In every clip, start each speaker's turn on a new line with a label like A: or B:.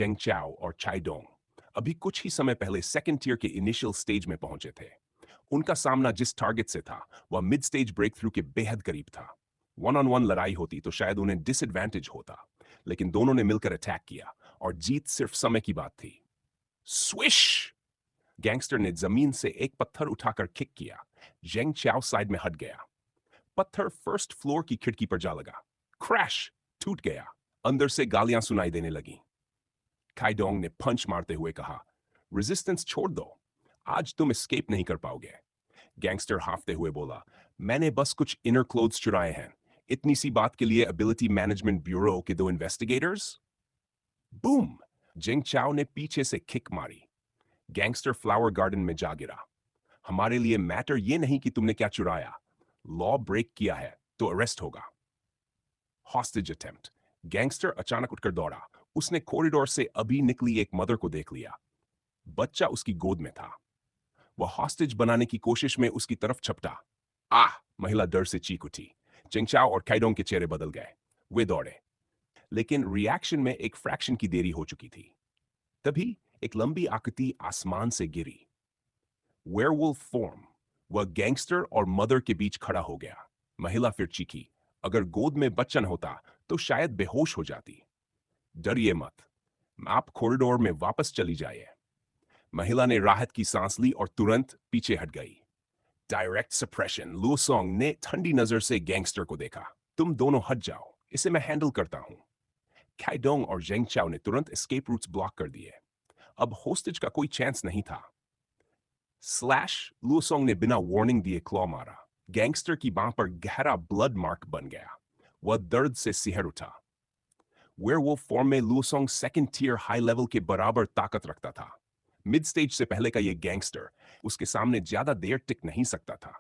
A: जेंग चाओ और चाइडोंग अभी कुछ ही समय पहले सेकंड टियर के इनिशियल स्टेज में पहुंचे थे। उनका सामना जिस टारगेट से था वह मिड स्टेज ब्रेक थ्रू के बेहद करीब था। वन ऑन वन लड़ाई होती तो शायद उन्हें डिसएडवांटेज होता, लेकिन दोनों ने मिलकर अटैक किया और जीत सिर्फ समय की बात थी। स्विश! गैंगस्टर ने जमीन से एक पत्थर उठाकर किक किया। जेंग चाओ साइड में हट गया। पत्थर फर्स्ट फ्लोर की खिड़की पर जा लगा। क्रैश! टूट गया। अंदर से गालियां सुनाई देने लगीं। काइडोंग ने पंच मारते हुए कहा, रेजिस्टेंस छोड़ दो, आज तुम एस्केप नहीं कर पाओगे। गैंगस्टर हाफते हुए बोला, मैंने बस कुछ इनर क्लोथ्स चुराए हैं, इतनी सी बात के लिए एबिलिटी मैनेजमेंट ब्यूरो के 2 इन्वेस्टिगेटर्स। बूम! जिंग चाओ ने पीछे से किक मारी। गैंगस्टर फ्लावर गार्डन में जा गिरा। हमारे लिए मैटर ये नहीं कि तुमने क्या चुराया, लॉ ब्रेक किया है तो अरेस्ट होगा। Hostage attempt. गैंगस्टर अचानक उठकर दौड़ा। उसने कॉरिडोर से अभी निकली एक मदर को देख लिया। बच्चा उसकी गोद में था। वह हॉस्टेज बनाने की कोशिश में उसकी तरफ झपटा। आह! महिला डर से चीख उठी। चिंगचाओ और काइडोंग के चेहरे बदल गए। वे दौड़े, लेकिन रिएक्शन में एक फ्रैक्शन की देरी हो चुकी थी। तभी एक लंबी आकृति आसमान से गिरी। Werewolf form. वह गैंगस्टर और मदर के बीच खड़ा हो गया। महिला फिर चीखी, अगर गोद में बच्चा न होता तो शायद बेहोश हो जाती। डरिए मत, आप कॉरिडोर में वापस चली जाइए। महिला ने राहत की सांस ली और तुरंत पीछे हट गई। Direct suppression. लुओसोंग ने ठंडी नजर से गैंगस्टर को देखा। तुम दोनों हट जाओ, इसे मैं हैंडल करता हूं। काइडोंग और जेंग चाओ ने तुरंत एस्केप रूट्स ब्लॉक कर दिए। अब होस्टेज का कोई चांस नहीं था। स्लैश! लुओसोंग ने बिना वार्निंग दिए क्लॉ मारा। गैंगस्टर की बांह पर गहरा ब्लड मार्क बन गया। वह दर्द से सिहर उठा। वेयरवुल्फ फॉर्म में लुओसोंग सेकंड टियर हाई लेवल के बराबर ताकत रखता था। मिड स्टेज से पहले का यह गैंगस्टर उसके सामने ज्यादा देर टिक नहीं सकता था।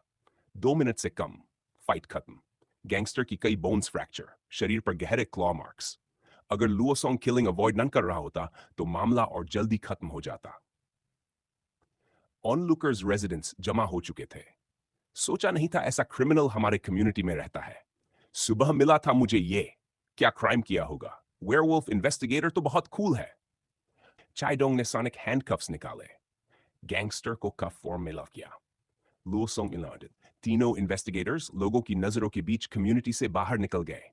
A: 2 मिनट से कम, फाइट खत्म। गैंगस्टर की कई बोन्स फ्रैक्चर, शरीर पर गहरे क्लॉ मार्क्स। अगर लुओसोंग किलिंग अवॉइड न कर रहा होता तो मामला और जल्दी खत्म हो जाता। ऑनलुकर्स रेजिडेंट्स जमा हो चुके थे। सोचा नहीं था ऐसा क्रिमिनल हमारे कम्युनिटी में रहता है। सुबह मिला था मुझे ये, क्या क्राइम किया होगा। वेयरवुल्फ इन्वेस्टिगेटर तो बहुत कूल है। चाइडोंग ने सोनिक हैंडकफ्स निकाले। गैंगस्टर को कफ फॉर्म में लॉक किया। लुओसोंग इलाडेड। तीनों इन्वेस्टिगेटर्स लोगों की नजरों के बीच कम्युनिटी से बाहर निकल गए।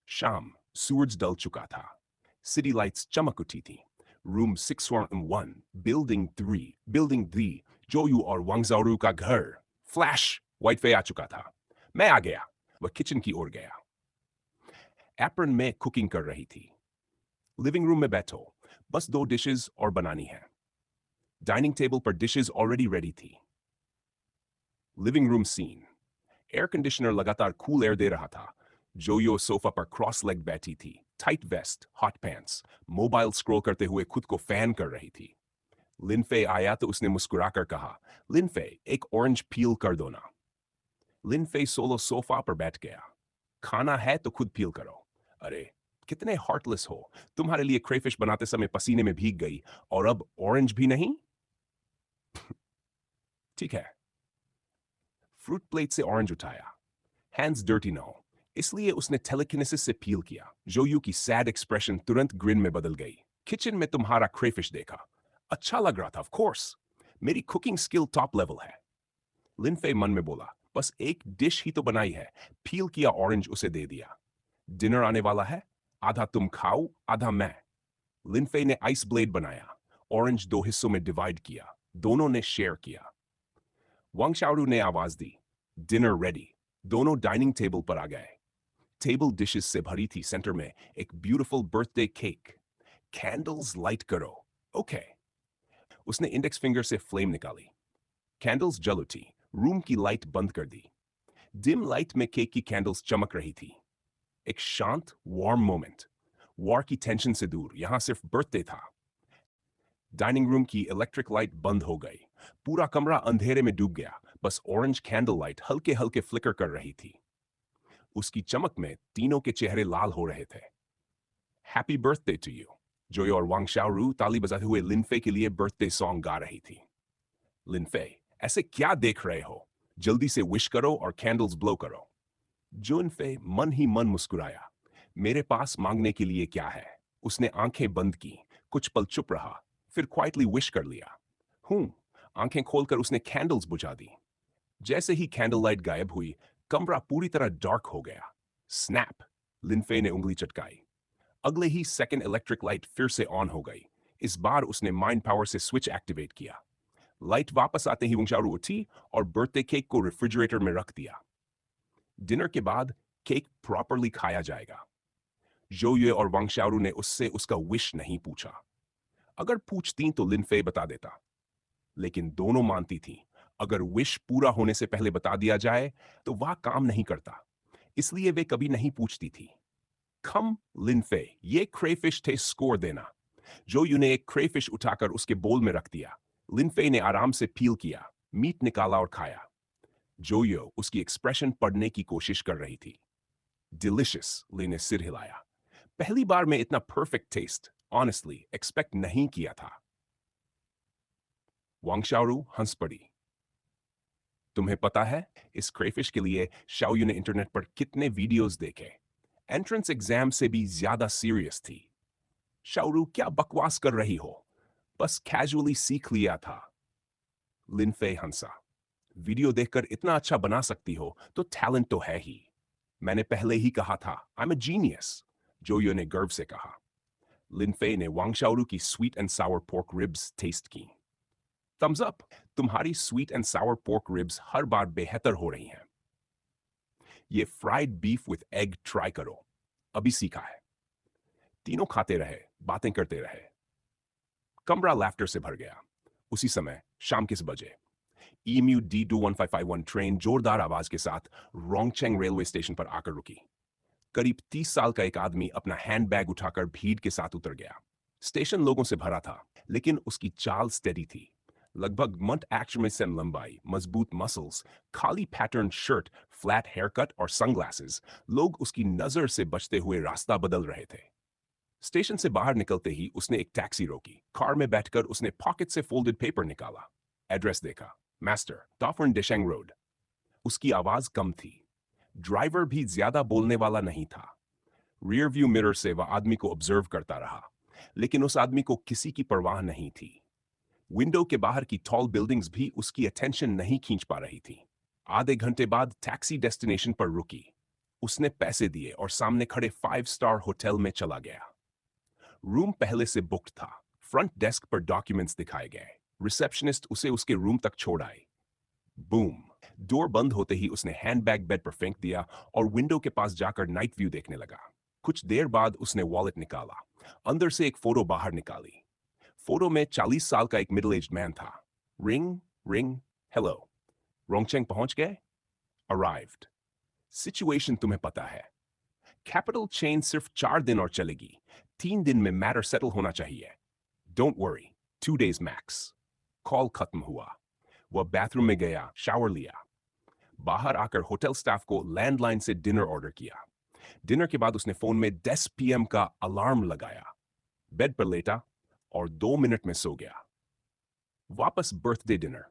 A: शाम, सूरज डल चुका था। सिटी लाइट्स चमक उठी थी। रूम 601, बिल्डिंग 3, जोयू और वांगजारू का घर। फ्लैश! वाइटफे आ चुका था। मैं आ गया। वह किचन की ओर गया। एप्रन में कुकिंग कर रही थी। लिविंग रूम में बैठो, बस 2 डिशेस और बनानी है। डाइनिंग टेबल पर डिशेस ऑलरेडी रेडी थी। Living room scene. Air conditioner लगातार कूल एयर दे रहा था। जोयो सोफा पर क्रॉस लेग बैठी थी। Tight waist, hot pants, mobile scroll करते हुए खुद को फैन कर रही थी। लिनफे आया तो उसने मुस्कुराकर कहा, लिनफे, एक ऑरेंज पील कर दो ना। लिनफे सोलो सोफा पर बैठ गया। खाना है तो खुद पील करो। अरे, कितने हार्टलेस हो। तुम्हारे लिए क्रेफिश बनाते समय पसीने में भीग गई और अब ऑरेंज भी नहीं। ठीक है। फ्रूट प्लेट से ऑरेंज उठाया। हैंड्स डर्टी ना हो, इसलिए उसने टेलीकिनेसिस से पील किया। जोयू की सैड एक्सप्रेशन तुरंत ग्रिन में बदल गई। किचन में तुम्हारा क्रेफिश देखा, अच्छा लग रहा था। ऑफ कोर्स, मेरी कुकिंग स्किल टॉप लेवल है। लिनफे मन में बोला, बस एक डिश ही तो बनाई है। पील किया ऑरेंज उसे दे दिया। डिनर आने वाला है, आधा तुम खाओ आधा मैं। लिनफे ने आइस ब्लेड बनाया। ऑरेंज 2 हिस्सों में डिवाइड किया। दोनों ने शेयर किया। वांगशाओरू ने आवाज दी, डिनर रेडी। दोनों डाइनिंग टेबल पर आ गए। टेबल डिशेस से भरी थी। सेंटर में एक beautiful birthday cake. Candles light करो। ओके। उसने इंडेक्स फिंगर से फ्लेम निकाली। कैंडल्स जल उठी। रूम की लाइट बंद कर दी। डिम लाइट में केक की कैंडल्स चमक रही थी। एक शांत, वार्म मोमेंट। वॉर की टेंशन से दूर, यहां सिर्फ बर्थडे था। डाइनिंग रूम की इलेक्ट्रिक लाइट बंद हो गई। पूरा कमरा अंधेरे में डूब गया। बस ऑरेंज कैंडल लाइट हल्के हल्के फ्लिकर कर रही थी। उसकी चमक में तीनों के चेहरे लाल हो रहे थे। Happy birthday to you. Joyo और वांगशाओरू ताली बजाते हुए लिनफे के लिए बर्थडे सॉन्ग गा रही थी। लिनफे, ऐसे क्या देख रहे हो, जल्दी से विश करो और कैंडल्स ब्लो करो। जुनफे मन ही मन मुस्कुराया। मेरे पास मांगने के लिए क्या है, उसने आंखें बंद की, कुछ पल चुप रहा, फिर क्वाइटली विश कर लिया। हूं। आंखें खोलकर उसने कैंडल्स बुझा दी। जैसे ही कैंडल लाइट गायब हुई, कमरा पूरी तरह डार्क हो गया। स्नैप! लिनफे ने उंगली चटकाई। अगले ही सेकंड इलेक्ट्रिक लाइट फिर से ऑन हो गई। इस बार उसने माइंड पावर से स्विच एक्टिवेट किया। लाइट वापस आते ही वंगशारू उठी और बर्थडे केक को रेफ्रिजरेटर में रख दिया। डिनर के बाद केक प्रॉपरली खाया जाएगा। जोये और वांगशारू ने उससे उसका विश नहीं पूछा। अगर पूछती तो लिनफे बता देता, लेकिन दोनों मानती थी अगर विश पूरा होने से पहले बता दिया जाए तो वह काम नहीं करता, इसलिए वे कभी नहीं पूछती थी। खम लिनफे, ये क्रेफिश थे, स्कोर देना। जोयू ने एक क्रेफिश उठाकर उसके बोल में रख दिया। लिनफे ने आराम से पील किया, मीट निकाला और खाया। जोयो उसकी एक्सप्रेशन पढ़ने की कोशिश कर रही थी। डिलिशियस, ली ने सिर हिलाया। पहली बार में इतना परफेक्ट टेस्ट ऑनेस्टली एक्सपेक्ट नहीं किया था। वांगशारू हंस पड़ी। तुम्हें पता है इस क्रेफिश के लिए शाओयू ने इंटरनेट पर कितने वीडियोस देखे। एंट्रेंस एग्जाम से भी ज्यादा सीरियस थी। शाओरू, क्या बकवास कर रही हो, बस कैजुअली सीख लिया था। लिनफे हंसा। वीडियो देखकर इतना अच्छा बना सकती हो तो टैलेंट तो है ही। मैंने पहले ही कहा था, आई एम अ जीनियस, जोयो ने गर्व से कहा। लिनफे ने वांगशाओरू की sweet and sour pork ribs taste की। थम्स अप, तुम्हारी sweet and sour pork ribs हर बार बेहतर हो रही हैं। ये fried beef with egg try करो, अभी सीखा है। तीनों खाते रहे, बातें करते रहे। कमरा लाफ्टर से भर गया। उसी समय शाम किस बजे ईम्यू D21551 ट्रेन जोरदार आवाज के साथ रोंगचेंग रेलवे स्टेशन पर आकर रुकी। करीब 30 साल का एक आदमी अपना हैंडबैग उठाकर भीड़ के साथ उतर गया। स्टेशन लोगों से भरा था, लेकिन उसकी चाल स्टेडी थी। लगभग मट एक्चर में सेम लंबाई, मजबूत मसल्स, खाली pattern shirt, flat hair cut और सनग्लासेस। लोग उसकी नजर से बचते हुए रास्ता बदल रहे थे। स्टेशन से बाहर निकलते ही उसने एक टैक्सी रोकी। कार में बैठकर उसने पॉकेट से फोल्डेड पेपर निकाला। एड्रेस देखा, मास्टर टॉफर्न डेशेंग रोड। उसकी आवाज कम थी। ड्राइवर भी ज्यादा बोलने वाला नहीं था। रियर व्यू मिरर से वह आदमी को ऑब्जर्व करता रहा, लेकिन उस आदमी को किसी की परवाह नहीं थी। विंडो के बाहर की टॉल बिल्डिंग्स भी उसकी अटेंशन नहीं खींच पा रही थी। आधे घंटे बाद टैक्सी डेस्टिनेशन पर रुकी। उसने पैसे दिए और सामने खड़े 5 स्टार होटल में चला गया। रूम पहले से बुक्ड था। फ्रंट डेस्क पर डॉक्यूमेंट्स दिखाए गए। रिसेप्शनिस्ट उसे उसके रूम तक छोड़ आई। बूम! डोर बंद होते ही उसने हैंडबैग बेड पर फेंक दिया और विंडो के पास जाकर नाइट व्यू देखने लगा। कुछ देर बाद उसने वॉलेट निकाला। अंदर से एक फोटो बाहर निकाली। फोटो में 40 साल का एक मिडिल एज्ड मैन था। Ring ring, hello. रोंगचेंग पहुंच गए? अराइव्ड। सिचुएशन तुम्हें पता है। कैपिटल चेन सिर्फ 4 दिन और चलेगी। 3 दिन में मैटर सेटल होना चाहिए। Don't worry, 2 days max. Call खत्म हुआ। वह बाथरूम में गया, शावर लिया। बाहर आकर होटल स्टाफ को लैंडलाइन से डिनर ऑर्डर किया। डिनर के बाद उसने फोन में 10 PM का अलार्म लगाया। बेड पर लेटा और 2 मिनट में सो गया। वापस बर्थडे डिनर।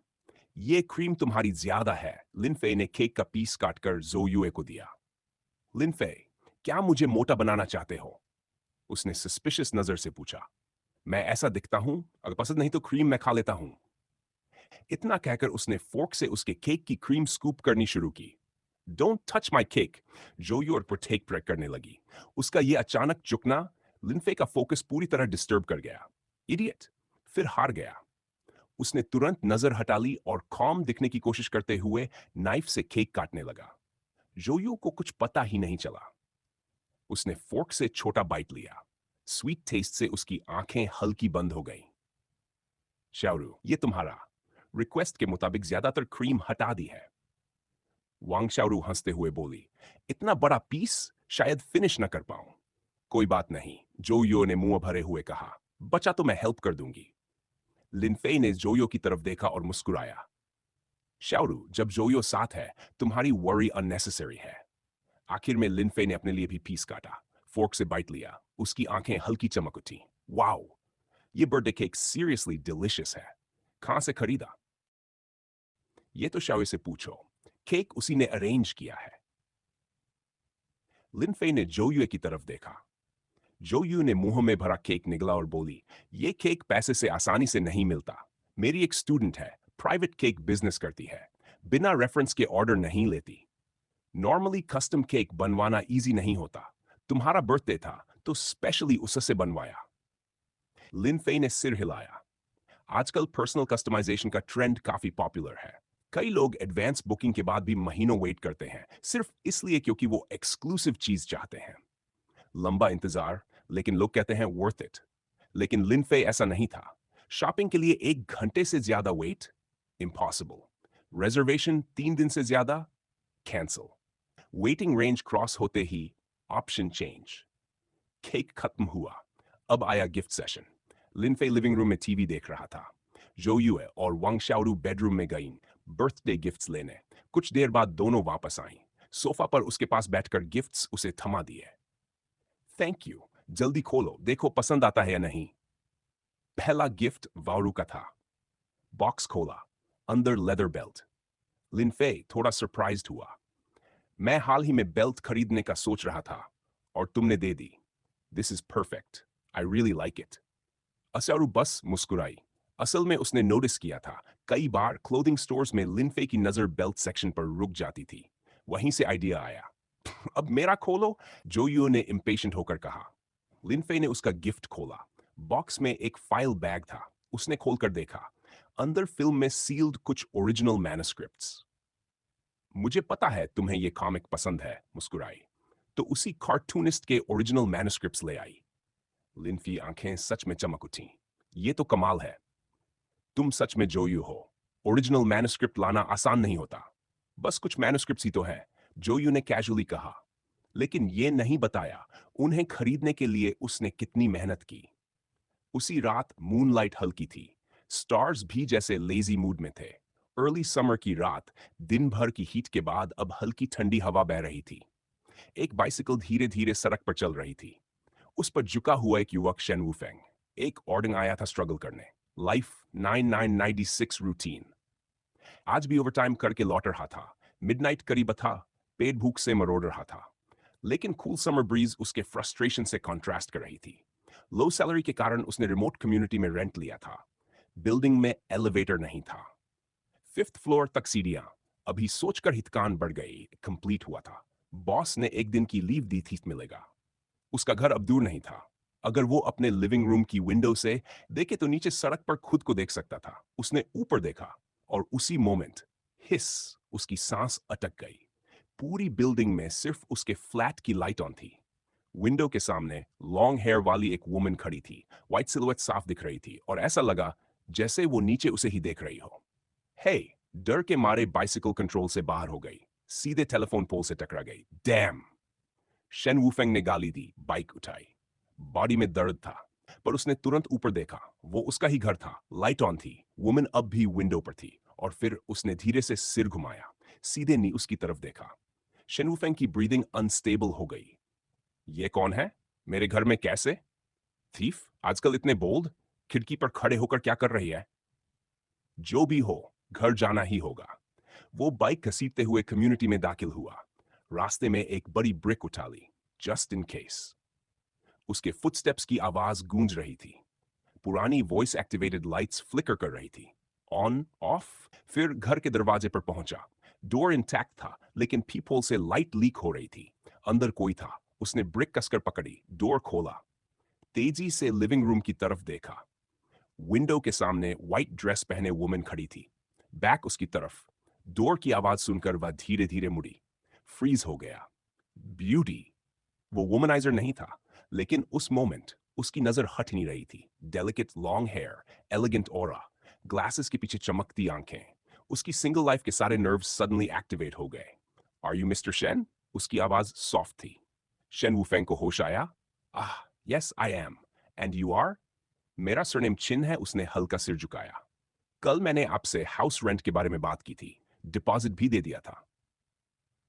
A: ये क्रीम तुम्हारी ज्यादा है, लिनफे ने केक का पीस काटकर जोयुए को दिया। लिनफे, क्या मुझे मोटा बनाना चाहते हो? उसने सस्पिशियस नजर से पूछा। मैं ऐसा दिखता हूं? अगर पसंद नहीं तो क्रीम मैं खा लेता हूं। इतना कहकर उसने फोर्क से उसके केक की क्रीम स्कूप करनी शुरू की। डोंट टच माई केक, जोयू और पर टेक ब्रेक करने लगी। उसका यह अचानक झुकना लिनफे का फोकस पूरी तरह डिस्टर्ब कर गया। इडियट! फिर हार गया। उसने तुरंत नजर हटा ली और कॉम दिखने की कोशिश करते हुए नाइफ से केक काटने लगा। जोयू को कुछ पता ही नहीं चला। उसने फोर्क से छोटा बाइट लिया। स्वीट टेस्ट से उसकी आंखें हल्की बंद हो गईं। शाओरू, ये तुम्हारा। रिक्वेस्ट के मुताबिक ज्यादातर क्रीम हटा दी है। वांग शाओरू हंसते हुए बोली, इतना बड़ा पीस शायद फिनिश न कर पाऊं। कोई बात नहीं, जोयो ने मुंह भरे हुए कहा। बचा तो मैं हेल्प कर दूंगी। लिनफे ने जोयो की तरफ देखा और मुस्कुराया। शाओरू, जब जोयो साथ है, तुम्हारी वरी अननेसेसरी है। आखिर में लिनफे ने अपने लिए भी पीस काटा। फोर्क से बाइट लिया। उसकी आंखें हल्की चमक उठी। वाओ! ये बर्थडे केक सीरियसली डिलिशियस है। कहां से खरीदा? ये तो शाओ से पूछो। केक उसी ने अरेंज किया है। लिनफे ने जोयुए की तरफ देखा। जो यू ने मुंह में भरा केक निगला और बोली, ये केक पैसे से आसानी से नहीं मिलता। मेरी एक स्टूडेंट है, प्राइवेट केक बिजनेस करती है, बिना रेफरेंस के ऑर्डर नहीं लेती। नॉर्मली कस्टम केक बनवाना इजी नहीं होता। तुम्हारा बर्थडे था तो स्पेशली उससे बनवाया। लिन फेई ने सिर हिलाया। आजकल पर्सनल कस्टमाइजेशन का ट्रेंड काफी पॉपुलर है। कई लोग एडवांस बुकिंग के बाद भी महीनों वेट करते हैं, सिर्फ इसलिए क्योंकि वो एक्सक्लूसिव चीज चाहते हैं। लंबा इंतजार, लेकिन लोग कहते हैं वर्थ इट। लेकिन लिनफे ऐसा नहीं था। शॉपिंग के लिए 1 घंटे से ज्यादा वेट, इम्पॉसिबल। रिजर्वेशन 3 दिन से ज्यादा, कैंसिल। वेटिंग रेंज क्रॉस होते ही ऑप्शन चेंज। केक खत्म हुआ। अब आया गिफ्ट सेशन। लिनफे लिविंग रूम में टीवी देख रहा था। जो यूए और वांग शाओरू बेडरूम में गईं बर्थडे गिफ्ट्स लेने। कुछ देर बाद दोनों वापस आईं। सोफा पर उसके पास बैठकर गिफ्ट्स उसे थमा दिए। थैंक यू, जल्दी खोलो, देखो पसंद आता है या नहीं। पहला गिफ्ट वारू का था। बॉक्स खोला, अंदर लेदर बेल्ट। लिनफे थोड़ा सरप्राइज्ड हुआ। मैं हाल ही में बेल्ट खरीदने का सोच रहा था और तुमने दे दी। This is perfect, I really like it. असारू बस मुस्कुराई। असल में उसने नोटिस किया था, कई बार क्लोथिंग स्टोर्स में लिनफे की नजर बेल्ट सेक्शन पर रुक जाती थी। वहीं से आइडिया आया। अब मेरा खोलो, जोयो ने इम्पेशेंट होकर कहा। लिनफे ने उसका गिफ्ट खोला। बॉक्स में एक फाइल बैग था। उसने खोलकर देखा। अंदर फिल्म में सील्ड कुछ ओरिजिनल मैन्युस्क्रिप्ट्स। मुझे पता है तुम्हें ये कॉमिक पसंद है, मुस्कुराई। तो उसी कार्टूनिस्ट के ओरिजिनल मैन्युस्क्रिप्ट्स ले आई। लिनफी आंखें सच में चमक उठी। ये तो कमाल है। तुम सच में जोयू हो। ओरिजिनल मैन्युस्क्रिप्ट लाना आसान नहीं होता। बस कुछ मैन्युस्क्रिप्ट्स ही तो है, जोयू ने कैजुअली कहा। लेकिन ये नहीं बताया उन्हें खरीदने के लिए उसने कितनी मेहनत की। उसी रात मूनलाइट हल्की थी। स्टार्स भी जैसे लेजी मूड में थे। अर्ली समर की रात, दिन भर की हीट के बाद अब हल्की ठंडी हवा बह रही थी। एक बाइसिकल धीरे धीरे सड़क पर चल रही थी। उस पर झुका हुआ एक युवक शेन वुफेंग। एक ऑर्डिंग आया था स्ट्रगल करने। Life 9996 routine. आज भी ओवरटाइम करके लौट रहा था। मिडनाइट करीब था। पेट भूख से मरोड़ रहा था। लेकिन कूल समर ब्रीज उसके फ्रस्ट्रेशन से कॉन्ट्रास्ट कर रही थी। लो सैलरी के कारण उसने रिमोट कम्युनिटी में रेंट लिया था। बिल्डिंग में एलिवेटर नहीं था। 5th फ्लोर तक सीढ़ियां। अभी सोचकर हितकान बढ़ गई। कंप्लीट हुआ था। बॉस ने एक दिन की लीव दी थी, मिलेगा। उसका घर अब दूर नहीं था। अगर वो अपने लिविंग रूम की विंडो से देखे तो नीचे सड़क पर खुद को देख सकता था। उसने ऊपर देखा और उसी मोमेंट हिस, उसकी सांस अटक गई। पूरी बिल्डिंग में सिर्फ उसके फ्लैट की लाइट ऑन थी। विंडो के सामने लॉन्ग हेयर वाली एक वुमन खड़ी थी। व्हाइट सिलुएट साफ दिख रही थी और ऐसा लगा जैसे वो नीचे उसे ही देख रही हो। हे, डर के मारे बाइसिकल कंट्रोल से बाहर हो गई। सीधे टेलीफोन पोल से टकरा गई। डैम! शेन वुफेंग ने गाली दी, बाइक उठाई। बॉडी में दर्द था, पर उसने तुरंत ऊपर देखा। वो उसका ही घर था, लाइट ऑन थी, वुमन अब भी विंडो पर थी। और फिर उसने धीरे से सिर घुमाया, सीधे नी उसकी तरफ देखा। शेन वुफेंग की ब्रीदिंग अनस्टेबल हो गई। ये कौन है? मेरे घर में कैसे? थीफ? आजकल इतने बोल्ड? खिड़की पर खड़े होकर क्या कर रही है? जो भी हो, घर जाना ही होगा। वो बाइक घसीटते हुए कम्युनिटी में दाखिल हुआ। रास्ते में एक बड़ी ब्रिक उठा ली, जस्ट इन केस। उसके फुटस्टेप्स की आवाज गूंज रही थी। पुरानी वॉइस एक्टिवेटेड लाइट्स फ्लिकर कर रही थी। On off. फिर घर के दरवाजे पर पहुंचा। डोर इंटैक्ट था, लेकिन पीपहोल से लाइट लीक हो रही थी। अंदर कोई था। उसने ब्रिक कसकर पकड़ी, डोर खोला। तेजी से लिविंग रूम की तरफ देखा। विंडो के सामने व्हाइट ड्रेस पहने वुमन खड़ी थी। बैक उसकी तरफ। डोर की आवाज सुनकर वह धीरे धीरे मुड़ी। फ्रीज हो गया। ब्यूटी! वो वुमनाइजर नहीं था, लेकिन उस मोमेंट उसकी नजर हट नहीं रही थी। Delicate long hair, elegant aura, glasses के पीछे चमकती आंखें। उसकी सिंगल लाइफ के सारे नर्व्स सडनली एक्टिवेट हो गए। Are you mister Shen? उसकी आवाज सॉफ्ट थी। शेन वुफेंग को होश आया। Ah, yes I am. And you are? मेरा सरनेम चिन है। उसने हल्का सिर झुकाया। कल मैंने आपसे हाउस रेंट के बारे में बात की थी। डिपॉजिट भी दे दिया था।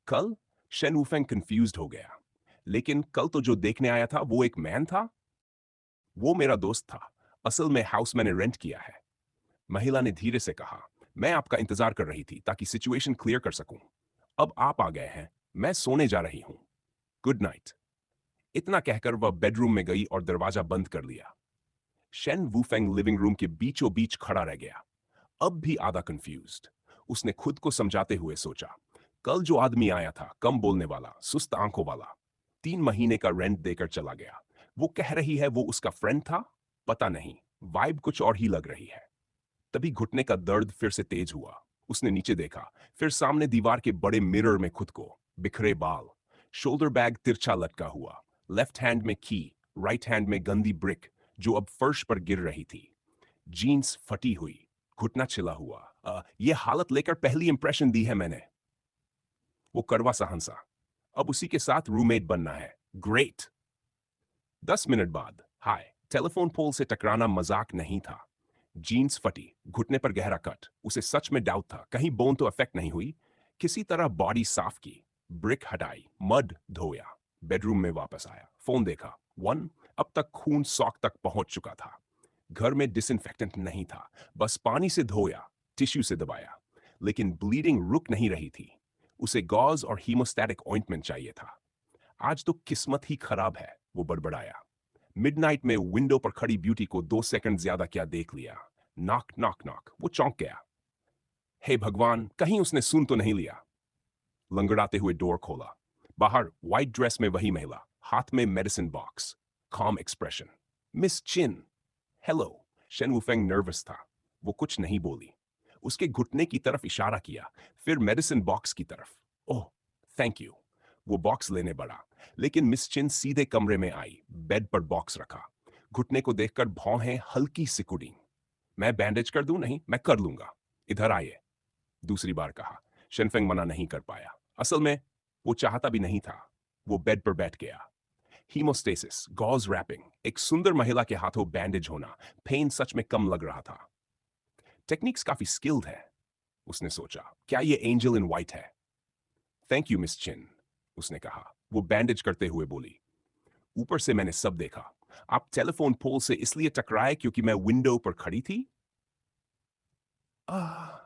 A: कल? शेन वुफेंग कंफ्यूज्ड हो गया। लेकिन कल तो जो देखने आया था वो एक मैन था। वो मेरा दोस्त था। असल में हाउस मैंने रेंट किया है। महिला ने धीरे से कहा। मैं आपका इंतजार कर रही थी ताकि सिचुएशन क्लियर कर सकूं। अब आप आ गए हैं। मैं सोने जा रही हूं। Good night. इतना कहकर वह बेडरूम में गई और दरवाजा बंद कर लिया। शेन वूफेंग लिविंग रूम के बीचों बीच खड़ा रह गया, अब भी आधा कंफ्यूज्ड। उसने खुद को समझाते हुए सोचा, कल जो आदमी आया था, कम बोलने वाला, सुस्त आंखों वाला, 3 महीने का रेंट देकर चला गया, वो कह रही है वो उसका फ्रेंड था? पता नहीं, वाइब कुछ और ही लग रही है। तभी घुटने का दर्द फिर से तेज हुआ। उसने नीचे देखा, फिर सामने दीवार के बड़े मिरर में खुद को, बिखरे बाल, शोल्डर बैग तिरछा लटका हुआ, लेफ्ट हैंड में की, राइट हैंड में गंदी ब्रिक जो अब फर्श पर गिर रही थी, जीन्स फटी हुई, घुटना छिला हुआ। ये हालत लेकर पहली इंप्रेशन दी है मैंने। वो कड़वा सा हंसा। अब उसी के साथ रूममेट बनना है, ग्रेट। 10 मिनट बाद, हाय, टेलीफोन पोल से टकराना मजाक नहीं था। जीन्स फटी, घुटने पर गहरा कट, उसे सच में डाउट था कहीं बोन तो अफेक्ट नहीं हुई। किसी तरह बॉडी साफ की, ब्रिक हटाई, मड धोया, बेडरूम में वापस आया, फोन देखा। वन, अब तक खून सॉक तक पहुंच चुका था। घर में डिसइंफेक्टेंट नहीं था, बस पानी से धोया, टिश्यू से दबाया, लेकिन ब्लीडिंग रुक नहीं रही थी। उसे गॉज और हीमोस्टैटिक ऑइंटमेंट चाहिए था। आज तो किस्मत ही खराब है, वो बड़बड़ाया। मिडनाइट में विंडो पर खड़ी ब्यूटी को 2 सेकंड ज्यादा क्या देख लिया। नॉक नॉक नॉक, वो चौंक गया। हे भगवान, कहीं उसने सुन तो नहीं लिया। लंगड़ाते हुए डोर खोला। बाहर व्हाइट ड्रेस में वही महिला, हाथ में medicine box, calm expression. Miss Chin. Hello. Shen Wufeng nervous था। वो कुछ नहीं बोली। उसके घुटने की तरफ इशारा किया, फिर मेडिसिन बॉक्स की तरफ। ओह, थैंक यू। वो बॉक्स लेने बढ़ा, लेकिन मिस चिन सीधे कमरे में आई, बेड पर बॉक्स रखा। घुटने को देखकर भौहें हल्की सिकुड़ी। मैं बैंडेज कर दूं? नहीं, मैं कर लूंगा। इधर आइए, दूसरी बार कहा। शेनफेंग मना नहीं कर पाया। असल में वो चाहता भी नहीं था। वो बेड पर बैठ गया। हीमोस्टेसिस, गॉज रैपिंग, एक सुंदर महिला के हाथों बैंडेज होना, पेन सच में कम लग रहा था। टेक्निक्स काफी स्किल्ड है, उसने सोचा। क्या ये एंजल इन व्हाइट है? थैंक यू मिस चिन, उसने कहा। वो बैंडेज करते हुए बोली, ऊपर से मैंने सब देखा। आप टेलीफोन पोल से इसलिए टकराए क्योंकि मैं विंडो पर खड़ी थी? आह,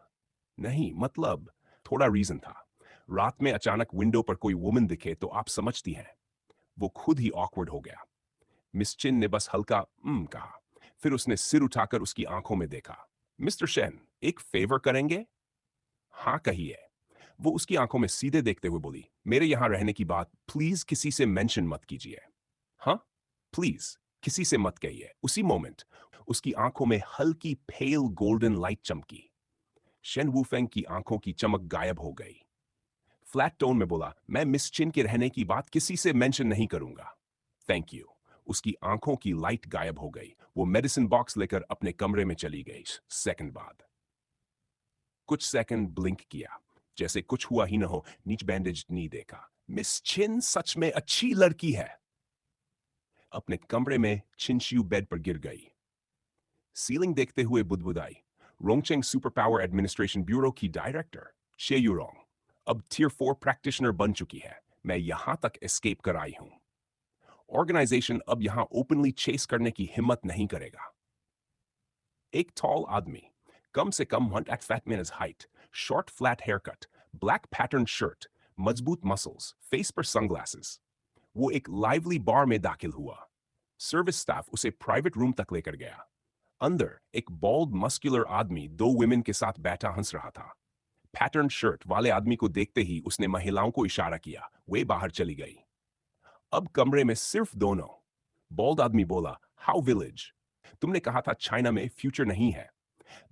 A: नहीं, मतलब थोड़ा रीजन था। रात में अचानक विंडो पर कोई वुमन दिखे तो आप समझती हैं। वो खुद ही ऑकवर्ड हो गया। मिस चिन ने बस हल्का कहा, फिर उसने सिर उठाकर उसकी आंखों में देखा। मिस्टर शेन, एक फेवर करेंगे? हाँ कहिए। वो उसकी आंखों में सीधे देखते हुए बोली, मेरे यहां रहने की बात प्लीज किसी से मेंशन मत कीजिए। हाँ, प्लीज किसी से मत कहिए। उसी मोमेंट उसकी आंखों में हल्की पेल गोल्डन लाइट चमकी। शेन वूफेंग की आंखों की चमक गायब हो गई। फ्लैट टोन में बोला, मैं मिस चिन के रहने की बात किसी से मेंशन नहीं करूंगा। Thank you. उसकी आंखों की लाइट गायब हो गई। वो मेडिसिन बॉक्स लेकर अपने कमरे में चली गई। सेकंड बाद कुछ सेकंड ब्लिंक किया, जैसे कुछ हुआ ही न हो। नीच बैंडेज नहीं देखा। मिस चिन सच में अच्छी लड़की है। अपने कमरे में चिंशियू बेड पर गिर गई। सीलिंग देखते हुए बुदबुदाई, रोंगचेंग सुपर पावर एडमिनिस्ट्रेशन ब्यूरो की डायरेक्टर शे यूरोंग अब Tier 4 प्रैक्टिशनर बन चुकी है। मैं यहां तक एस्केप कर आई हूं। ऑर्गेनाइजेशन अब यहां ओपनली चेस करने की हिम्मत नहीं करेगा। एक टॉल आदमी, कम से कम 1 feet height, short flat hair cut, black pattern shirt, मजबूत मसल्स, फेस पर सनग्लासेस। वो एक लाइवली बार में दाखिल हुआ। सर्विस स्टाफ उसे प्राइवेट रूम तक लेकर गया। अंदर एक बॉल्ड मस्कुलर आदमी 2 विमेन के साथ बैठा हंस रहा था। पैटर्न शर्ट वाले आदमी को देखते ही उसने महिलाओं को इशारा किया। वे बाहर चली गई। अब कमरे में सिर्फ दोनों। बॉल्ड आदमी बोला, हाउ विलेज? तुमने कहा था चाइना में फ्यूचर नहीं है।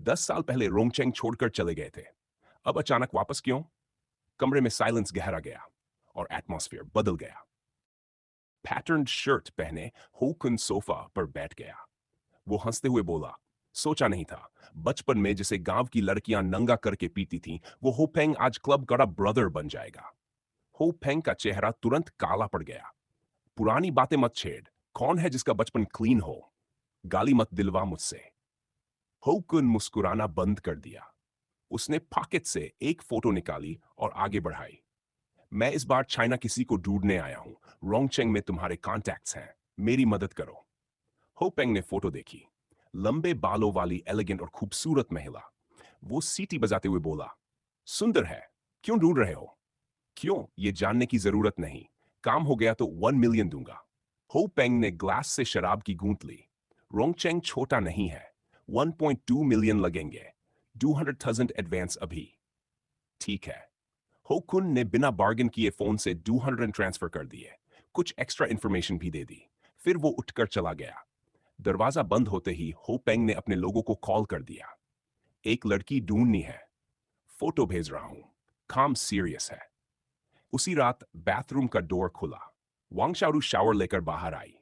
A: 10 साल पहले रोंगचेंग छोड़कर चले गए थे। अब अचानक वापस क्यों? कमरे में साइलेंस गहरा गया और एटमॉस्फेयर बदल गया। पैटर्न शर्ट पहने होकुन सोफा पर बैठ गया। वो हंसते हुए बोला, सोचा नहीं था बचपन में जिसे गांव की लड़कियां नंगा करके पीती थीं, वो होपेंग आज क्लब का ब्रदर बन जाएगा। होपेंग का चेहरा तुरंत काला पड़ गया। पुरानी बातें मत छेड़। कौन है जिसका बचपन क्लीन हो? गाली मत दिलवा मुझसे। होकुन मुस्कुराना बंद कर दिया। उसने पॉकेट से एक फोटो निकाली और आगे बढ़ाई। मैं इस बार चाइना किसी को ढूंढने आया हूं। रोंगचेंग में तुम्हारे कॉन्टैक्ट्स हैं, मेरी मदद करो। होपेंग ने फोटो देखी। लंबे बालों वाली एलिगेंट और खूबसूरत महिला। वो सीटी बजाते हुए बोला, सुंदर है, क्यों ढूंढ रहे हो? क्यों, ये जानने की जरूरत नहीं। काम हो गया तो 1 मिलियन दूंगा। हो पेंग ने ग्लास से शराब की गूंथ ली। रोंगचेंग छोटा नहीं है, 1.2 मिलियन लगेंगे, 200,000 एडवांस अभी। ठीक है। हो कुन ने बिना बार्गेन किए फोन से 200 ट्रांसफर कर दिए, कुछ एक्स्ट्रा इन्फॉर्मेशन भी दे दी। फिर वो उठकर चला गया। दरवाजा बंद होते ही हो पेंग ने अपने लोगों को कॉल कर दिया। एक लड़की ढूंढनी है, फोटो भेज रहा हूं, काम सीरियस है। उसी रात बाथरूम का डोर खुला। वांगशारू शावर लेकर बाहर आई।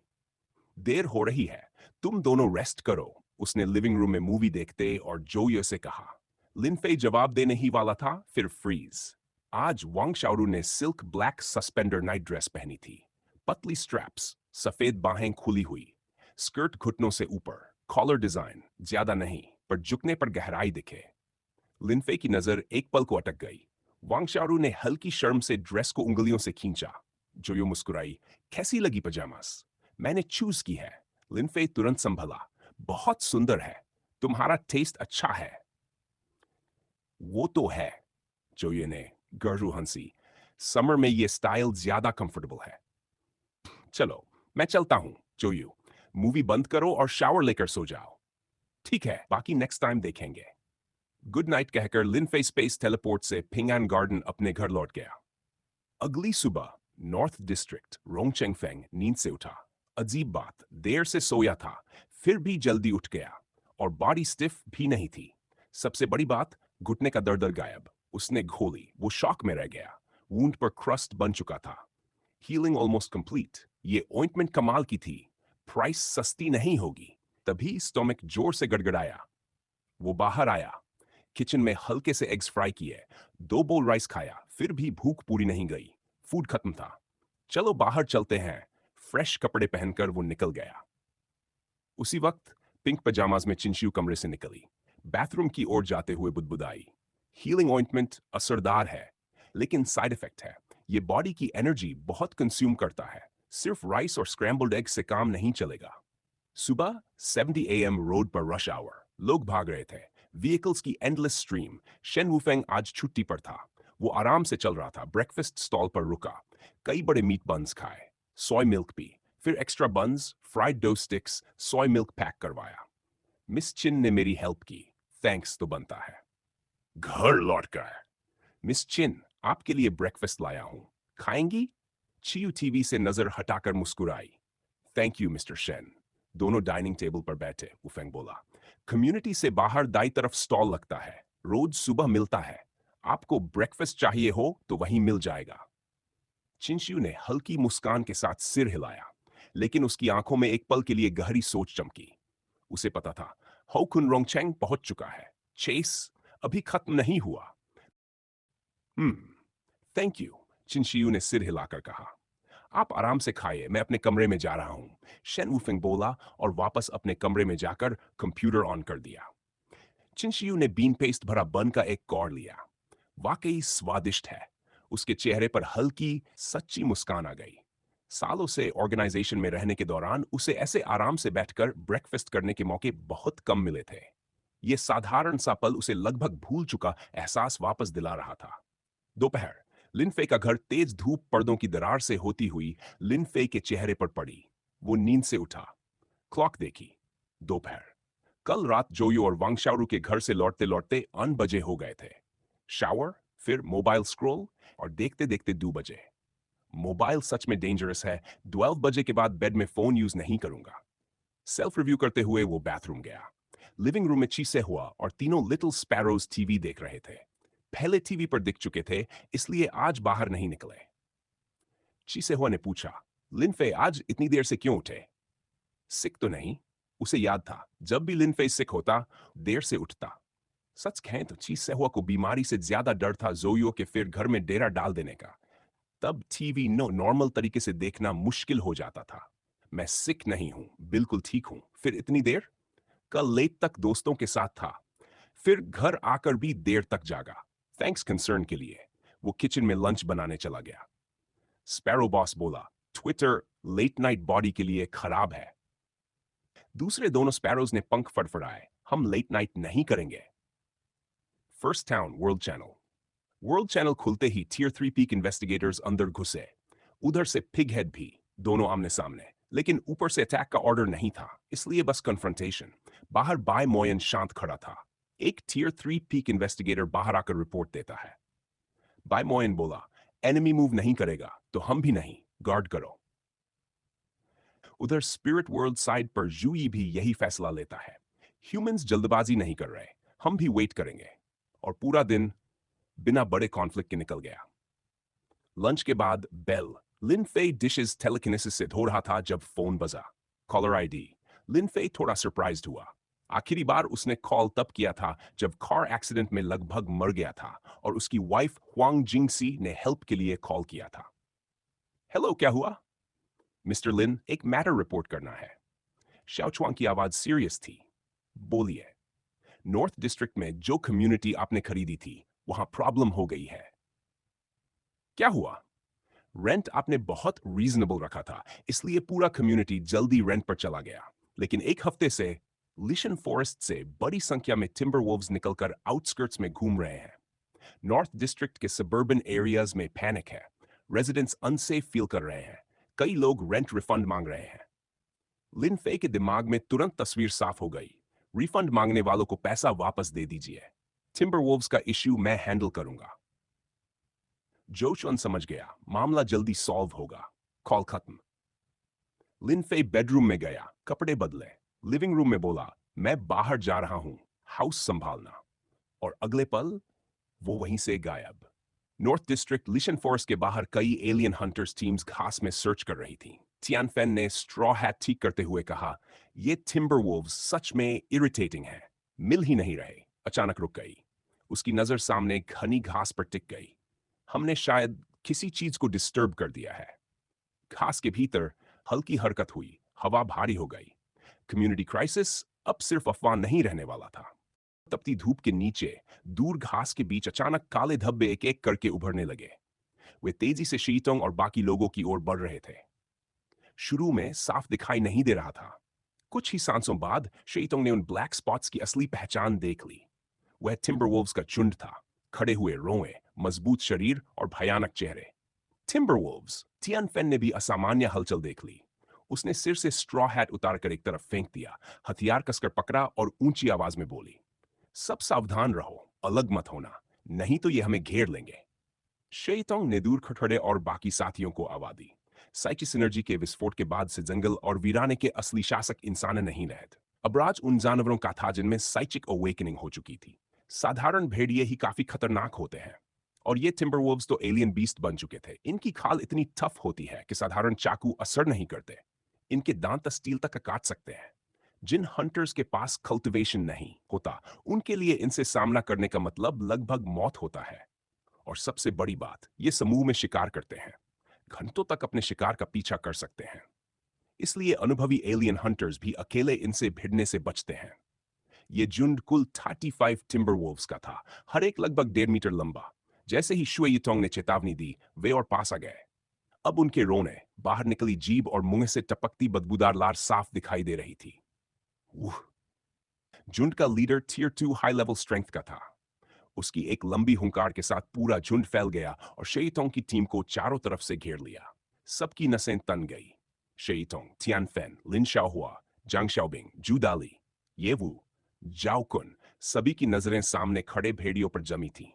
A: देर हो रही है, तुम दोनों रेस्ट करो, उसने लिविंग रूम में मूवी देखते और जोयो से कहा। लिनफे जवाब देने ही वाला था, फिर फ्रीज। आज वांगशारू ने silk black suspender night dress पहनी थी, पतली स्ट्रैप्स, सफेद बाहें खुली हुई, स्कर्ट घुटनों से ऊपर, कॉलर डिजाइन ज्यादा नहीं पर झुकने पर गहराई दिखे। लिनफे की नजर एक पल को अटक गई। वांगशारू ने हल्की शर्म से ड्रेस को उंगलियों से खींचा। जोयो मुस्कुराई, कैसी लगी पजामास? मैंने चूज की है। लिनफे तुरंत संभला, बहुत सुंदर है, तुम्हारा टेस्ट अच्छा है। वो तो है, जोयो ने गर्रू हंसी, समर में ये स्टाइल ज्यादा कंफर्टेबल है। चलो मैं चलता हूं, जोयो, मूवी बंद करो और शावर लेकर सो जाओ। ठीक है, बाकी नेक्स्ट टाइम देखेंगे। गुड नाइट कहकर लिनफे स्पेस टेलीपोर्ट से पिंगान गार्डन अपने घर लौट गया। अगली सुबह नॉर्थ डिस्ट्रिक्ट रोंगचेंग फेंग नींद से उठा। अजीब बात, देर से सोया था, फिर भी जल्दी उठ गया और बॉडी स्टिफ भी नहीं थी। सबसे बड़ी बात, घुटने का दर्द गायब। उसने घोली, वो शॉक में रह गया। वूंड पर क्रस्ट बन चुका था। Healing almost complete. ये ऑइंटमेंट कमाल की थी, प्राइस सस्ती नहीं होगी। तभी स्टोमक जोर से गड़गड़ाया। वो बाहर आया, किचन में हल्के से एग्स फ्राई किए, 2 बोल राइस खाया, फिर भी भूख पूरी नहीं गई। फूड खत्म था। चलो बाहर चलते हैं, फ्रेश कपड़े पहनकर वो निकल गया। उसी वक्त पिंक पजामाज में चिंशियू कमरे से निकली। बाथरूम की ओर जाते हुए बुदबुदाई, हीलिंग ऑइंटमेंट असरदार है, लेकिन साइड इफेक्ट है। ये बॉडी की एनर्जी बहुत कंज्यूम करता है, सिर्फ राइस और स्क्रैम्बल्ड एग से काम नहीं चलेगा। सुबह 70 AM रोड पर रश आवर, लोग भाग रहे थे। व्हीकल्स की एंडलेस स्ट्रीम। शेन वुफेंग आज छुट्टी पर था। वो आराम से चल रहा था। ब्रेकफास्ट स्टॉल पर रुका, कई बड़े मीट बन्स खाए, सोय मिल्क पी, फिर extra buns, fried dough sticks, soy milk pack करवाया। मिस चिन ने मेरी हेल्प की, थैंक्स तो बनता है। घर लौट कर, मिस चिन, आपके लिए ब्रेकफास्ट लाया हूं, खाएंगी? चियू टीवी से नजर हटाकर मुस्कुराई। Thank you mister Shen. दोनों डाइनिंग टेबल पर बैठे। उफेंग बोला, कम्युनिटी से बाहर दाई तरफ स्टॉल लगता है, रोज सुबह मिलता है। आपको ब्रेकफास्ट चाहिए हो तो वहीं मिल जाएगा। चिंशियू ने हल्की मुस्कान के साथ सिर हिलाया, लेकिन उसकी आंखों में एक पल के लिए गहरी सोच चमकी। उसे पता था, हो कुन रोंगचेंग पहुंच चुका है, चेस अभी खत्म नहीं हुआ। थैंक यू, चिंशियू ने सिर हिलाकर कहा। आप आराम से खाइए, मैं अपने कमरे में जा रहा हूं, शेन वुफिंग बोला और वापस अपने कमरे में जाकर कंप्यूटर ऑन कर दिया। चिंशियू ने बीन पेस्ट भरा बन का एक कौर लिया। वाकई स्वादिष्ट है। उसके चेहरे पर हल्की सच्ची मुस्कान आ गई। सालों से ऑर्गेनाइजेशन में रहने के दौरान उसे ऐसे आराम से बैठकर ब्रेकफास्ट करने के मौके बहुत कम मिले थे। ये साधारण सा पल उसे लगभग भूल चुका एहसास वापस दिला रहा था। दोपहर, लिनफे का घर तेज धूप पर्दों की दरार से होती हुई लिनफे के चेहरे पर पड़ी। वो नींद से उठा, क्लॉक देखी, दोपहर। कल रात जोयो और वांगशारू के घर से लौटते लौटते 9 बजे हो गए थे। शावर, फिर मोबाइल स्क्रॉल और देखते देखते 2 बजे। मोबाइल सच में डेंजरस है। 12 बजे के बाद बेड में फोन यूज नहीं करूंगा। सेल्फ रिव्यू करते हुए वो बाथरूम गया। लिविंग रूम में चीसे हुआ और तीनों लिटिल स्पैरोज टीवी देख रहे थे। पहले टीवी पर दिख चुके थे, इसलिए आज बाहर नहीं निकले। चीसे हुआ ने पूछा, लिनफे आज इतनी देर से क्यों उठे? सिक तो नहीं? उसे याद था, जब भी लिनफे सिक होता, देर से उठता। सच कहें तो चीसे हुआ को बीमारी से ज्यादा डर था जोयो के फिर घर में डेरा डाल देने का। तब टीवी नॉर्मल तरीके से देखना मुश्किल हो जाता था। मैं सिक नहीं हूं, बिल्कुल ठीक हूं, फिर इतनी देर? कल लेट तक दोस्तों के साथ था, फिर घर आकर भी देर तक जागा। थैंक्स कंसर्न के लिए। वो किचन में लंच बनाने चला गया। स्पैरो बॉस बोला, ट्विटर लेट नाइट बॉडी के लिए खराब है। दूसरे दोनों स्पैरोज ने पंख फड़फड़ाए, हम लेट नाइट नहीं करेंगे। First town world channel. World channel खुलते ही टियर 3 पीक इन्वेस्टिगेटर्स अंदर घुसे। उधर से पिग हेड भी, दोनों आमने सामने। लेकिन ऊपर से अटैक का ऑर्डर नहीं था, इसलिए बस कन्फ्रंटेशन। बाहर बाय मोयन शांत खड़ा था। एक टियर 3 पीक इन्वेस्टिगेटर बाहर आकर रिपोर्ट देता है। बाय मोयन बोला, एनिमी मूव नहीं करेगा तो हम भी नहीं, गार्ड करो। उधर स्पिरिट वर्ल्ड साइड पर जूई भी यही फैसला लेता है। ह्यूमंस जल्दबाजी नहीं कर रहे, हम भी वेट करेंगे। और पूरा दिन बिना बड़े कॉन्फ्लिक्ट के निकल गया। लंच के बाद बेल लिन फे डिशेस टेलीकिनेसिस से धो रहा था जब फोन बजा। Caller ID. लिन फे थोड़ा सरप्राइज्ड हुआ। आखिरी बार उसने कॉल तब किया था जब कार एक्सीडेंट में लगभग मर गया था और उसकी वाइफ हुआंग जिंगसी ने हेल्प के लिए कॉल किया था। हेलो, क्या हुआ? मिस्टर लिन, एक मैटर रिपोर्ट करना है। शाओचुआंग की आवाज सीरियस थी। बोलिए। नॉर्थ डिस्ट्रिक्ट में जो कम्युनिटी आपने खरीदी थी वहां प्रॉब्लम हो गई है। क्या हुआ? रेंट आपने बहुत रीजनेबल रखा था, इसलिए पूरा कम्युनिटी जल्दी रेंट पर चला गया। लेकिन एक हफ्ते से लिशन फॉरेस्ट से बड़ी संख्या में टिम्बर वोल्व्स निकलकर आउटस्कर्ट्स में घूम रहे हैं। नॉर्थ डिस्ट्रिक्ट के सबर्बन एरियाज में पैनिक है। रेजिडेंट्स अनसेफ फील कर रहे हैं। कई लोग रेंट रिफंड मांग रहे हैं। लिन फे के दिमाग में तुरंत तस्वीर साफ हो गई। रिफंड मांगने वालों को पैसा वापस दे दीजिए। टिम्बर वोल्व्स का इश्यू मैं हैंडल करूंगा। जोशन समझ गया, मामला जल्दी सॉल्व होगा। कॉल खत्म। लिन फे बेडरूम में गया, कपड़े बदले। लिविंग रूम में बोला, मैं बाहर जा रहा हूं, हाउस संभालना। और अगले पल वो वहीं से गायब। नॉर्थ डिस्ट्रिक्ट लिशन फॉरेस्ट के बाहर कई एलियन हंटर्स टीम्स घास में सर्च कर रही थी। टियानफेन ने स्ट्रॉ हैट ठीक करते हुए कहा, ये टिम्बर वोल्व्स सच में इरिटेटिंग है, मिल ही नहीं रहे। अचानक रुक गई। उसकी नजर सामने घनी घास पर टिक गई। हमने शायद किसी चीज को डिस्टर्ब कर दिया है। घास के भीतर हल्की हरकत हुई, हवा भारी हो गई। कम्युनिटी क्राइसिस अब सिर्फ अफवाह नहीं रहने वाला था। तपती धूप के नीचे दूर घास के बीच अचानक काले धब्बे एक एक करके उभरने लगे। वे तेजी से शीतोंग और बाकी लोगों की ओर बढ़ रहे थे। शुरू में साफ दिखाई नहीं दे रहा था। कुछ ही सांसों बाद शीतोंग ने उन ब्लैक स्पॉट्स की असली पहचान देख ली। वह टिम्बरवुल्व्स का झुंड था। खड़े हुए रोए, मजबूत शरीर और भयानक चेहरे। टिम्बरवुल्व्स। टियानफेन ने भी असामान्य हलचल देख ली। उसने सिर से स्ट्रॉ हैट उतारकर एक तरफ फेंक दिया, हथियार कसकर पकड़ा और ऊंची आवाज में बोली, सब सावधान रहो, अलग मत होना, नहीं तो ये हमें घेर लेंगे। शेइतोंग ने दूर खड़े और बाकी साथियों को आवाज दी। साइकी सिनर्जी के विस्फोट के बाद से जंगल और वीराने के असली शासक इंसान नहीं रहते। अबराज उन जानवरों का था जिनमें साइचिक अवेकनिंग हो चुकी थी। साधारण भेड़िए ही काफी खतरनाक होते हैं, और ये टिम्बरवुल्व्स तो एलियन बीस्ट बन चुके थे। इनकी खाल इतनी टफ होती है कि साधारण चाकू असर नहीं करते। इनके दांत स्टील तक काट सकते हैं। जिन हंटर्स के पास कल्टीवेशन नहीं होता, उनके लिए इनसे सामना करने का मतलब लगभग मौत होता है। और सबसे बड़ी बात, ये समूह में शिकार करते हैं। घंटों तक अपने शिकार का पीछा कर सकते हैं। इसलिए अनुभवी एलियन हंटर्स भी अकेले इनसे भिड़ने से बचते हैं। ये झुंड कुल 35 टिम्बर वोल्व्स का था, हर एक लगभग 1.5 मीटर लंबा। जैसे ही शुए युतोंग ने चेतावनी दी, वे और पास आ गए। अब उनके रोने, बाहर निकली जीभ और मुंह से टपकती बदबूदार लार साफ दिखाई दे रही थी। झुंड का leader tier 2 high level strength का था। उसकी एक लंबी हुंकार के साथ पूरा झुंड फैल गया और शेइतोंग की टीम को चारों तरफ से घेर लिया। सबकी नसें तन गई। शेइतोंग, तियानफेन, लिन शाओहुआ, जांग शाओबिंग, जू दाली, येवू, जाओ कुन, सभी की नजरें सामने खड़े भेड़ियों पर जमी थीं।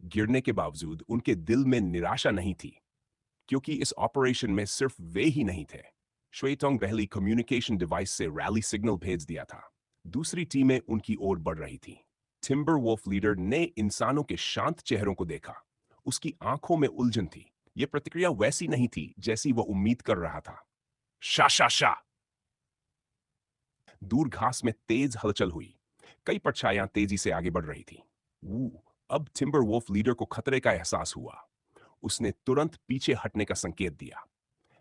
A: गिरने के बावजूद उनके दिल में निराशा नहीं थी, क्योंकि इस ऑपरेशन में सिर्फ वे ही नहीं थे। श्वेतोंग पहली कम्युनिकेशन डिवाइस से रैली सिग्नल भेज दिया था। दूसरी टीमें उनकी ओर बढ़ रही थीं। टिम्बर वोल्फ लीडर ने इंसानों के शांत चेहरों को देखा। उसकी आंखों में उलझन थी। यह प्रतिक्रिया वैसी नहीं थी जैसी वह उम्मीद कर रहा था। शा शा शा। दूर घास में तेज हलचल हुई। कई परछाइयां तेजी से आगे बढ़ रही थी। अब टिम्बर वोल्फ लीडर को खतरे का एहसास हुआ। उसने तुरंत पीछे हटने का संकेत दिया,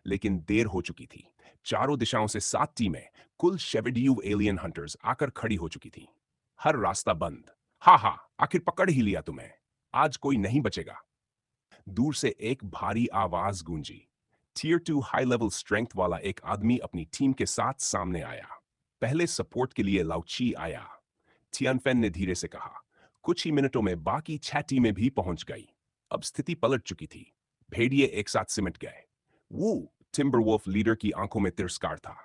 A: लेकिन देर हो चुकी थी। चारों दिशाओं से 7 टीमें, कुल शेविड्यू एलियन हंटर्स आकर खड़ी हो चुकी थीं। हर रास्ता बंद। हा हा, आखिर पकड़ ही लिया तुम्हें। आज कोई नहीं बचेगा। दूर से एक भारी आवाज गूंजी। टियर 2 हाई लेवल स्ट्रेंथ वाला एक आदमी अपनी टीम के साथ सामने आया। पहले सपोर्ट के लिए लाउची आया। थियनफेन ने धीरे से कहा। कुछ ही मिनटों में बाकी 6 टीमें भी पहुंच गई। अब स्थिति पलट चुकी थी। भेड़िए एक साथ सिमट गए। वो टिम्बरवुल्फ लीडर की आंखों में तिरस्कार था।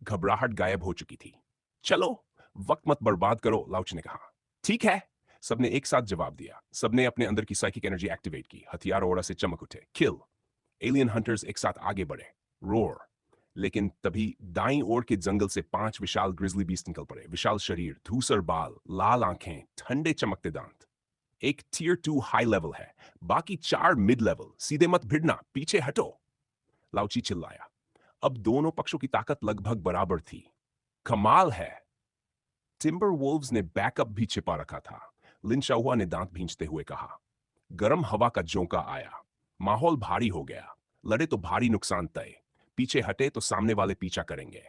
A: घबराहट गायब हो चुकी थी। चलो, वक्त मत बर्बाद करो, लाउच ने कहा। ठीक है, सबने एक साथ जवाब दिया। सबने अपने अंदर की साइकिक एनर्जी एक्टिवेट की। हथियार ओरा से चमक उठे। किल। एलियन हंटर्स एक साथ आगे बढ़े। रोर। लेकिन तभी दाईं ओर के जंगल से 5 विशाल ग्रिजली बीस्ट निकल पड़े। विशाल शरीर, धूसर बाल, लाल आंखें, ठंडे चमकते दांत। एक टियर 2 हाई लेवल है, बाकी 4 मिड लेवल। सीधे मत भिड़ना, पीछे हटो, लाउची चिल्लाया। अब दोनों पक्षों की ताकत लगभग बराबर थी। कमाल है। टिम्बर वोल्व्स ने बैकअप भी छिपा रखा था। लिन शाहुआ ने दांत भींचते हुए कहा। गर्म हवा का झोंका आया। माहौल भारी हो गया। लड़े तो भारी नुकसान तय, पीछे हटे तो सामने वाले पीछा करेंगे।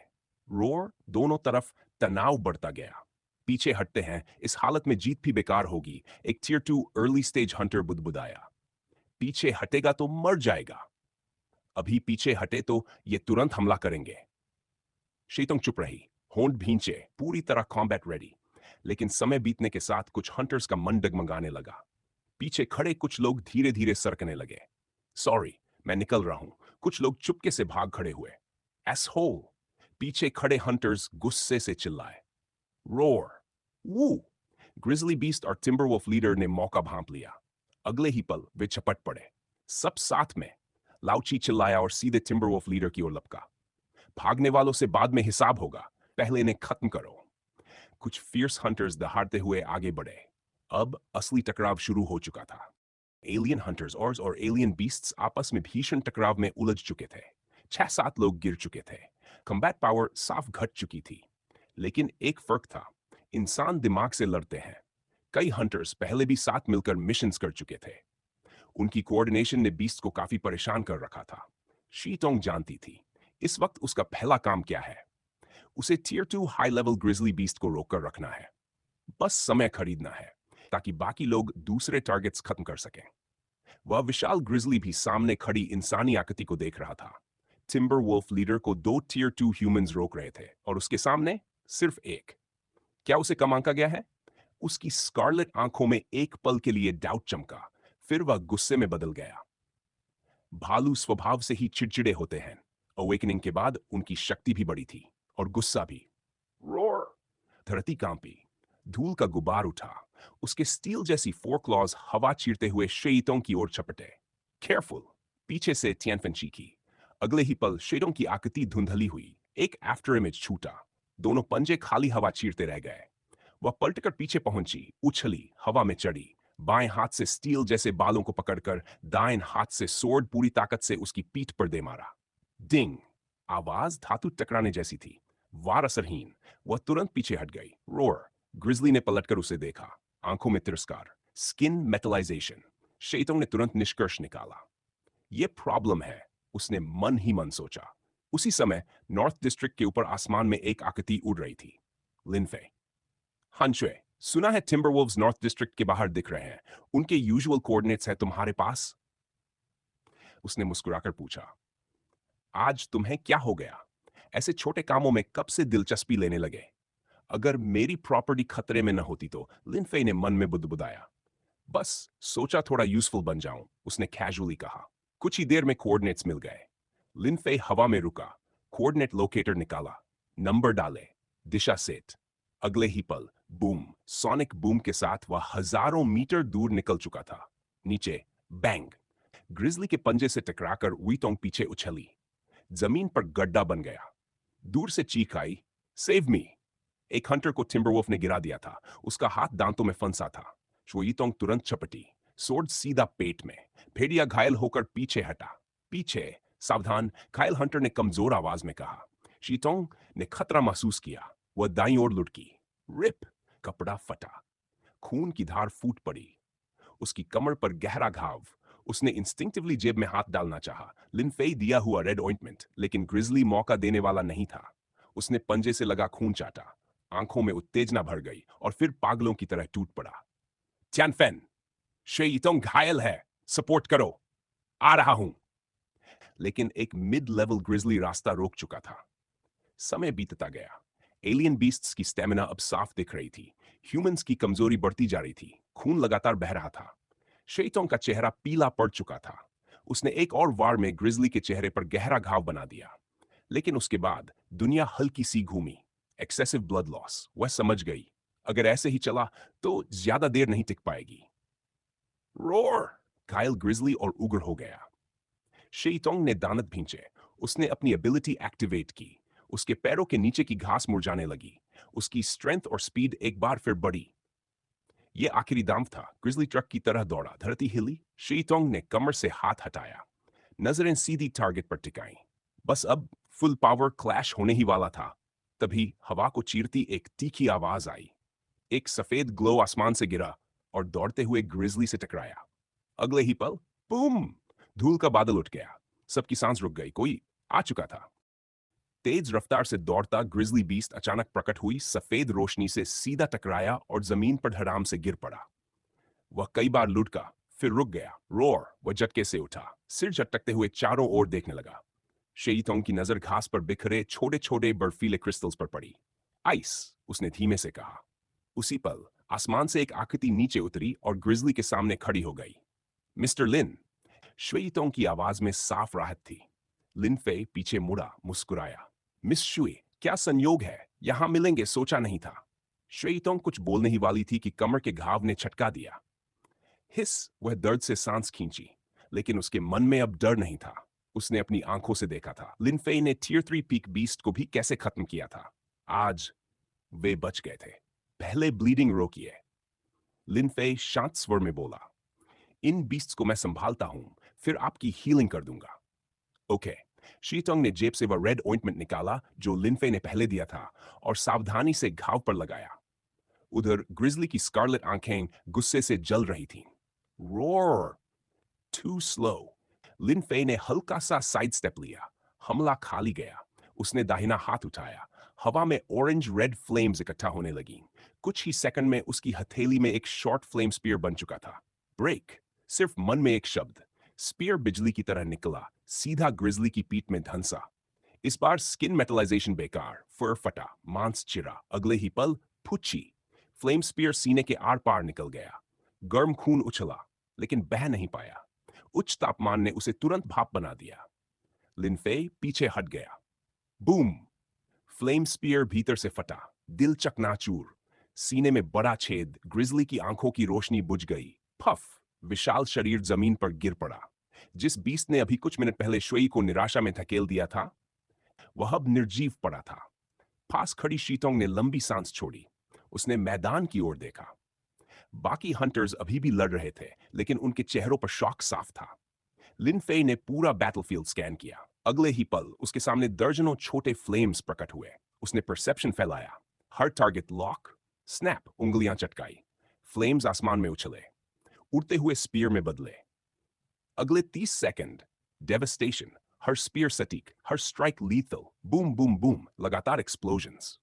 A: रोर, दोनों तरफ तनाव बढ़ता गया। पीछे हटते हैं, इस हालत में जीत भी बेकार होगी, एक टियर 2 अर्ली स्टेज हंटर बुदबुदाया। पीछे हटेगा तो मर जाएगा। अभी पीछे हटे तो ये तुरंत हमला करेंगे। शीतोंग चुप रही, होंठ भींचे, पूरी तरह कॉम्बैट रेडी। लेकिन समय बीतने के साथ कुछ हंटर्स का मन डगमगाने लगा। पीछे खड़े कुछ लोग धीरे धीरे सरकने लगे। सॉरी, मैं निकल रहा हूं। कुछ लोग चुपके से भाग खड़े हुए। एसहोल, पीछे खड़े हंटर्स गुस्से से चिल्लाए। रोर, वू। ग्रिजली बीस्ट और टिम्बरवुल्फ लीडर ने मौका भांप लिया। अगले ही पल वे झपट पड़े, सब साथ में। लाउची चिल्लाया और सीधे टिम्बरवुल्फ लीडर की ओर लपका। भागने वालों से बाद में हिसाब होगा, पहले इन्हें खत्म करो। कुछ फियर्स हंटर्स दहाड़ते हुए आगे बढ़े। अब असली टकराव शुरू हो चुका था। एलियन हंटर्स और एलियन बीस्ट्स आपस में भीषण टकराव में उलझ चुके थे। 6-7 लोग गिर चुके थे। कम्बैट पावर साफ घट चुकी थी। लेकिन एक फर्क था, इंसान दिमाग से लड़ते हैं। कई हंटर्स पहले भी साथ मिलकर मिशंस कर चुके थे। उनकी कोऑर्डिनेशन ने बीस्ट को काफी परेशान कर रखा था। शीतोंग जानती थी इस वक्त उसका पहला काम क्या है। उसे tier 2 high level grizzly beast को रोककर रखना है। बस समय खरीदना है, ताकि बाकी लोग दूसरे टारगेट्स खत्म कर सकें। वह विशाल ग्रिजली भी सामने खड़ी इंसानी आकृति को देख रहा था। टिम्बर वुल्फ लीडर को 2 टियर 2 ह्यूमंस रोक रहे थे और उसके सामने सिर्फ एक। क्या उसे कम आंका गया है? उसकी स्कारलेट आंखों में एक पल के लिए डाउट चमका, फिर वह गुस्से में बदल गया। भालू स्वभाव से ही चिड़चिड़े होते हैं। अवेकनिंग के बाद उनकी शक्ति भी बढ़ी थी और गुस्सा भी। रोर! धरती कांपी, धूल का गुबार उठा। उसके स्टील जैसी 4 क्लॉज हवा चीरते हुए शेइतों की ओर छपटे। केयरफुल! पीछे से तियानफेन चीखी। अगले ही पल शेडों की आकृति धुंधली हुई। एक आफ्टर इमेज छूटा। दोनों पंजे खाली हवा चीरते रह गए। वह पलटकर पीछे पहुंची, उछली, हवा में चढ़ी। बाएं हाथ से स्टील जैसे बालों को पकड़कर दाएं हाथ से सोर्ड पूरी ताकत से उसकी पीठ पर दे मारा। डिंग! आवाज धातु टकराने जैसी थी। वार असरहीन। वह तुरंत पीछे हट गई। रोर! ग्रिजली ने पलटकर उसे देखा, आंखों में तिरस्कार। Skin metallisation. शेतों ने तुरंत निष्कर्ष निकाला। यह प्रॉब्लम है, उसने मन ही मन सोचा। उसी समय नॉर्थ डिस्ट्रिक्ट के ऊपर आसमान में एक आकृति उड़ रही थी। लिनफे। हंशुए, सुना है टिम्बरवुल्व्स नॉर्थ डिस्ट्रिक्ट के बाहर दिख रहे हैं। उनके यूजुअल कोऑर्डिनेट्स है तुम्हारे पास? उसने मुस्कुराकर पूछा। आज तुम्हें क्या हो गया? ऐसे छोटे कामों में कब से दिलचस्पी लेने लगे? अगर मेरी प्रॉपर्टी खतरे में न होती तो, लिनफे ने मन में बुदबुदाया। बस सोचा थोड़ा यूजफुल बन जाऊं, उसने कैजुअली कहा। कुछ ही देर में कोऑर्डिनेट्स मिल गए। लिनफे हवा में रुका, कोऑर्डिनेट लोकेटर निकाला, नंबर डाले, दिशा सेट। अगले ही पल बूम, सोनिक बूम के साथ वह हजारों मीटर दूर निकल चुका था। नीचे बैंग, ग्रिजली के पंजे से टकराकर वीटोंग पीछे उछली। जमीन पर गड्ढा बन गया। दूर से चीख आई, सेव मी। एक हंटर को टिम्बरवुल्फ ने गिरा दिया था। उसका हाथ दांतों में फंसा था। शुईतोंग तुरंत चपटी, सोर्ड सीधा पेट में। भेड़िया घायल होकर पीछे हटा। पीछे, सावधान, घायल हंटर ने कमजोर आवाज में कहा। शीतोंग ने खतरा महसूस किया। वह दाईं ओर लुढ़की। रिप! कपड़ा फटा। खून की धार फूट पड़ी। उसकी कमर पर गहरा घाव। उसने इंस्टिंक्टिवली जेब में हाथ डालना चाहा, लिनफे दिया हुआ रेड ऑइंटमेंट, लेकिन ग्रिजली मौका देने वाला नहीं था। उसने पंजे से लगा खून चाटा। आंखों में उत्तेजना भर गई और फिर पागलों की तरह टूट पड़ा। तियानफेन, शेइतोंग घायल है, सपोर्ट करो। आ रहा हूं। लेकिन एक मिड लेवल ग्रिजली रास्ता रोक चुका था। समय बीतता गया। एलियन बीस्ट्स की स्टेमिना अब साफ दिख रही थी। ह्यूमंस की कमजोरी बढ़ती जा रही थी। खून लगातार बह रहा था। शेइतोंग का चेहरा पीला पड़ चुका था। उसने एक और वार में ग्रिजली के चेहरे पर गहरा घाव बना दिया। लेकिन उसके बाद दुनिया हल्की सी घूमी। एक्सेसिव ब्लड लॉस, वह समझ गई अगर ऐसे ही चला तो ज्यादा देर नहीं टिक पाएगी। रोर! घायल ग्रिजली और उग्र हो गया। शेइटोंग ने दांत भींचे। उसने अपनी एबिलिटी एक्टिवेट की। उसके पैरों के नीचे की घास मुरझाने लगी। उसकी स्ट्रेंथ और स्पीड एक बार फिर बढ़ी। ये आखिरी दांव था। ग्रिजली ट्रक की तरह दौड़ा। धरती हिली। शेइटोंग ने कमर से हाथ हटाया। नजरें सीधी टारगेट पर टिकाई। बस अब फुल पावर क्लैश होने ही वाला था। तभी हवा को चीरती एक तीखी आवाज आई। एक सफेद ग्लो आसमान से गिरा और दौड़ते हुए ग्रिजली से टकराया। अगले ही पल बूम! धूल का बादल उठ गया। सबकी सांस रुक गई। कोई आ चुका था। तेज रफ्तार से दौड़ता ग्रिजली बीस्ट अचानक प्रकट हुई, सफेद रोशनी से सीधा टकराया और जमीन पर धड़ाम से गिर पड़ा। वह कई बार लुढ़का, फिर रुक गया। रोर! वह झटके से उठा, सिर झटकते हुए चारों ओर देखने लगा। शेइतोंग की नजर घास पर बिखरे छोटे छोटे बर्फीले क्रिस्टल्स पर पड़ी। आइस! उसने धीमे से कहा। उसी पल आसमान से एक आकृति नीचे उतरी और ग्रिजली के सामने खड़ी हो गई। मिस्टर लिन! श्वेइतोंग की आवाज में साफ राहत थी। लिन फे पीछे मुड़ा, मुस्कुराया। मिस शुई, क्या संयोग है, यहां मिलेंगे सोचा नहीं था। श्वेइतोंग कुछ बोलने ही वाली थी कि कमर के घाव ने छटका दिया। हिस! वह दर्द से सांस खींची, लेकिन उसके मन में अब डर नहीं था। उसने अपनी आंखों से देखा था लिन फे ने टियर 3 पीक बीस्ट को भी कैसे खत्म किया था। आज वे बच गए थे। पहले ब्लीडिंग रोकिए। लिन फे शांत स्वर में बोला। इन बीस्ट्स को मैं संभालता हूं, फिर आपकी हीलिंग कर दूंगा। ओके। शीतोंग ने जेब से वह रेड ऑइंटमेंट निकाला जो लिनफे ने पहले दिया था और सावधानी से घाव पर लगाया। उधर ग्रिजली की स्कारलेट आंखें गुस्से से जल रही थीं। रोर! To slow. लिनफे ने हल्का सा साइड स्टेप लिया। हमला खाली गया। उसने दाहिना हाथ उठाया। हवा में ऑरेंज रेड फ्लेम्स इकट्ठा होने लगीं। कुछ ही सेकंड में उसकी हथेली में एक शॉर्ट फ्लेम स्पीयर बन चुका था। ब्रेक! सिर्फ मन में एक शब्द। स्पीयर बिजली की तरह निकला, सीधा ग्रिजली की पीठ में धंसा। इस बार स्किन मेटलाइजेशन बेकार, फर फटा, मांस चिरा। अगले ही पल फुच्ची। फ्लेम स्पीयर सीने के आर पार निकल गया। गर्म खून उछला, लेकिन बह नहीं पाया। उच्च तापमान ने उसे तुरंत भाप बना दिया। लिनफे पीछे हट गया। बूम! फ्लेम स्पीयर भीतर से फटा, दिल चकनाचूर। सीने में बड़ा छेद। ग्रिजली की आंखों की रोशनी बुझ गई। फफ! विशाल शरीर जमीन पर गिर पड़ा। जिस बीस्ट ने अभी कुछ मिनट पहले शुई को निराशा में धकेल दिया था, वह अब निर्जीव पड़ा था। पास खड़ी शीतोंग ने लंबी सांस छोड़ी। उसने मैदान की ओर देखा। बाकी हंटर्स अभी भी लड़ रहे थे, लेकिन उनके चेहरों पर शॉक साफ था। लिन फे ने पूरा बैटलफील्ड स्कैन किया। अगले ही पल उसके सामने दर्जनों छोटे फ्लेम्स प्रकट हुए। उसने परसेप्शन फैलाया। हर टारगेट लॉक, स्नैप, उंगलियां चटकाई। फ्लेम्स आसमान में उछले, उड़ते हुए स्पीयर में बदले। अगले 30 सेकंड डेवस्टेशन। हर स्पीयर सटीक, हर strike lethal. Boom boom boom, लगातार एक्सप्लोजन्स।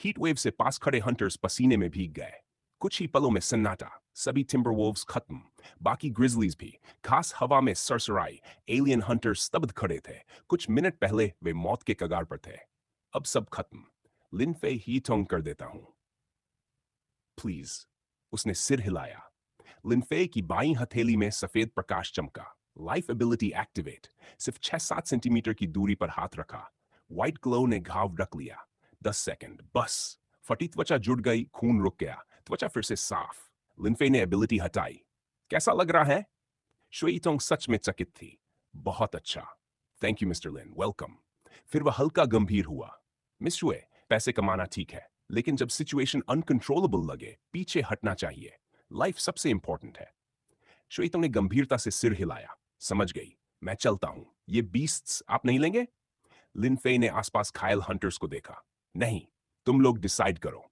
A: हीट वेव से पास खड़े हंटर्स पसीने में भीग गए। कुछ ही पलों में सन्नाटा। सभी टिम्बरवोल्व्स खत्म, बाकी ग्रिजलीज भी। घास हवा में सरसराई। एलियन हंटर्स स्तब्ध खड़े थे। कुछ मिनट पहले वे मौत के कगार पर थे। अब सब खत्म। लिन फे ही टोंग कर देता हूं, प्लीज। उसने सिर हिलाया। लिनफे की बाईं हथेली में सफेद प्रकाश चमका। Life ability activate. सिर्फ 6-7 सेंटीमीटर की दूरी पर हाथ रखा। व्हाइट ग्लो ने घाव ढक लिया। 10 सेकंड बस। फटी त्वचा जुड़ गई, खून रुक गया। त्वचा फिर से साफ। लिनफे ने एबिलिटी हटाई। कैसा लग रहा है? शुइटोंग सच में चकित थी। बहुत अच्छा। Thank you mister Lin, welcome. फिर वह हल्का गंभीर हुआ। मिस शुए, पैसे कमाना ठीक है, लेकिन जब सिचुएशन अनकंट्रोलेबल लगे, पीछे हटना चाहिए। लाइफ सबसे इंपॉर्टेंट है। श्वेतों ने गंभीरता से सिर हिलाया। समझ गई, मैं चलता हूं। ये बीस्ट्स आप नहीं लेंगे? लिनफे ने आसपास घायल हंटर्स को देखा। नहीं, तुम लोग डिसाइड करो।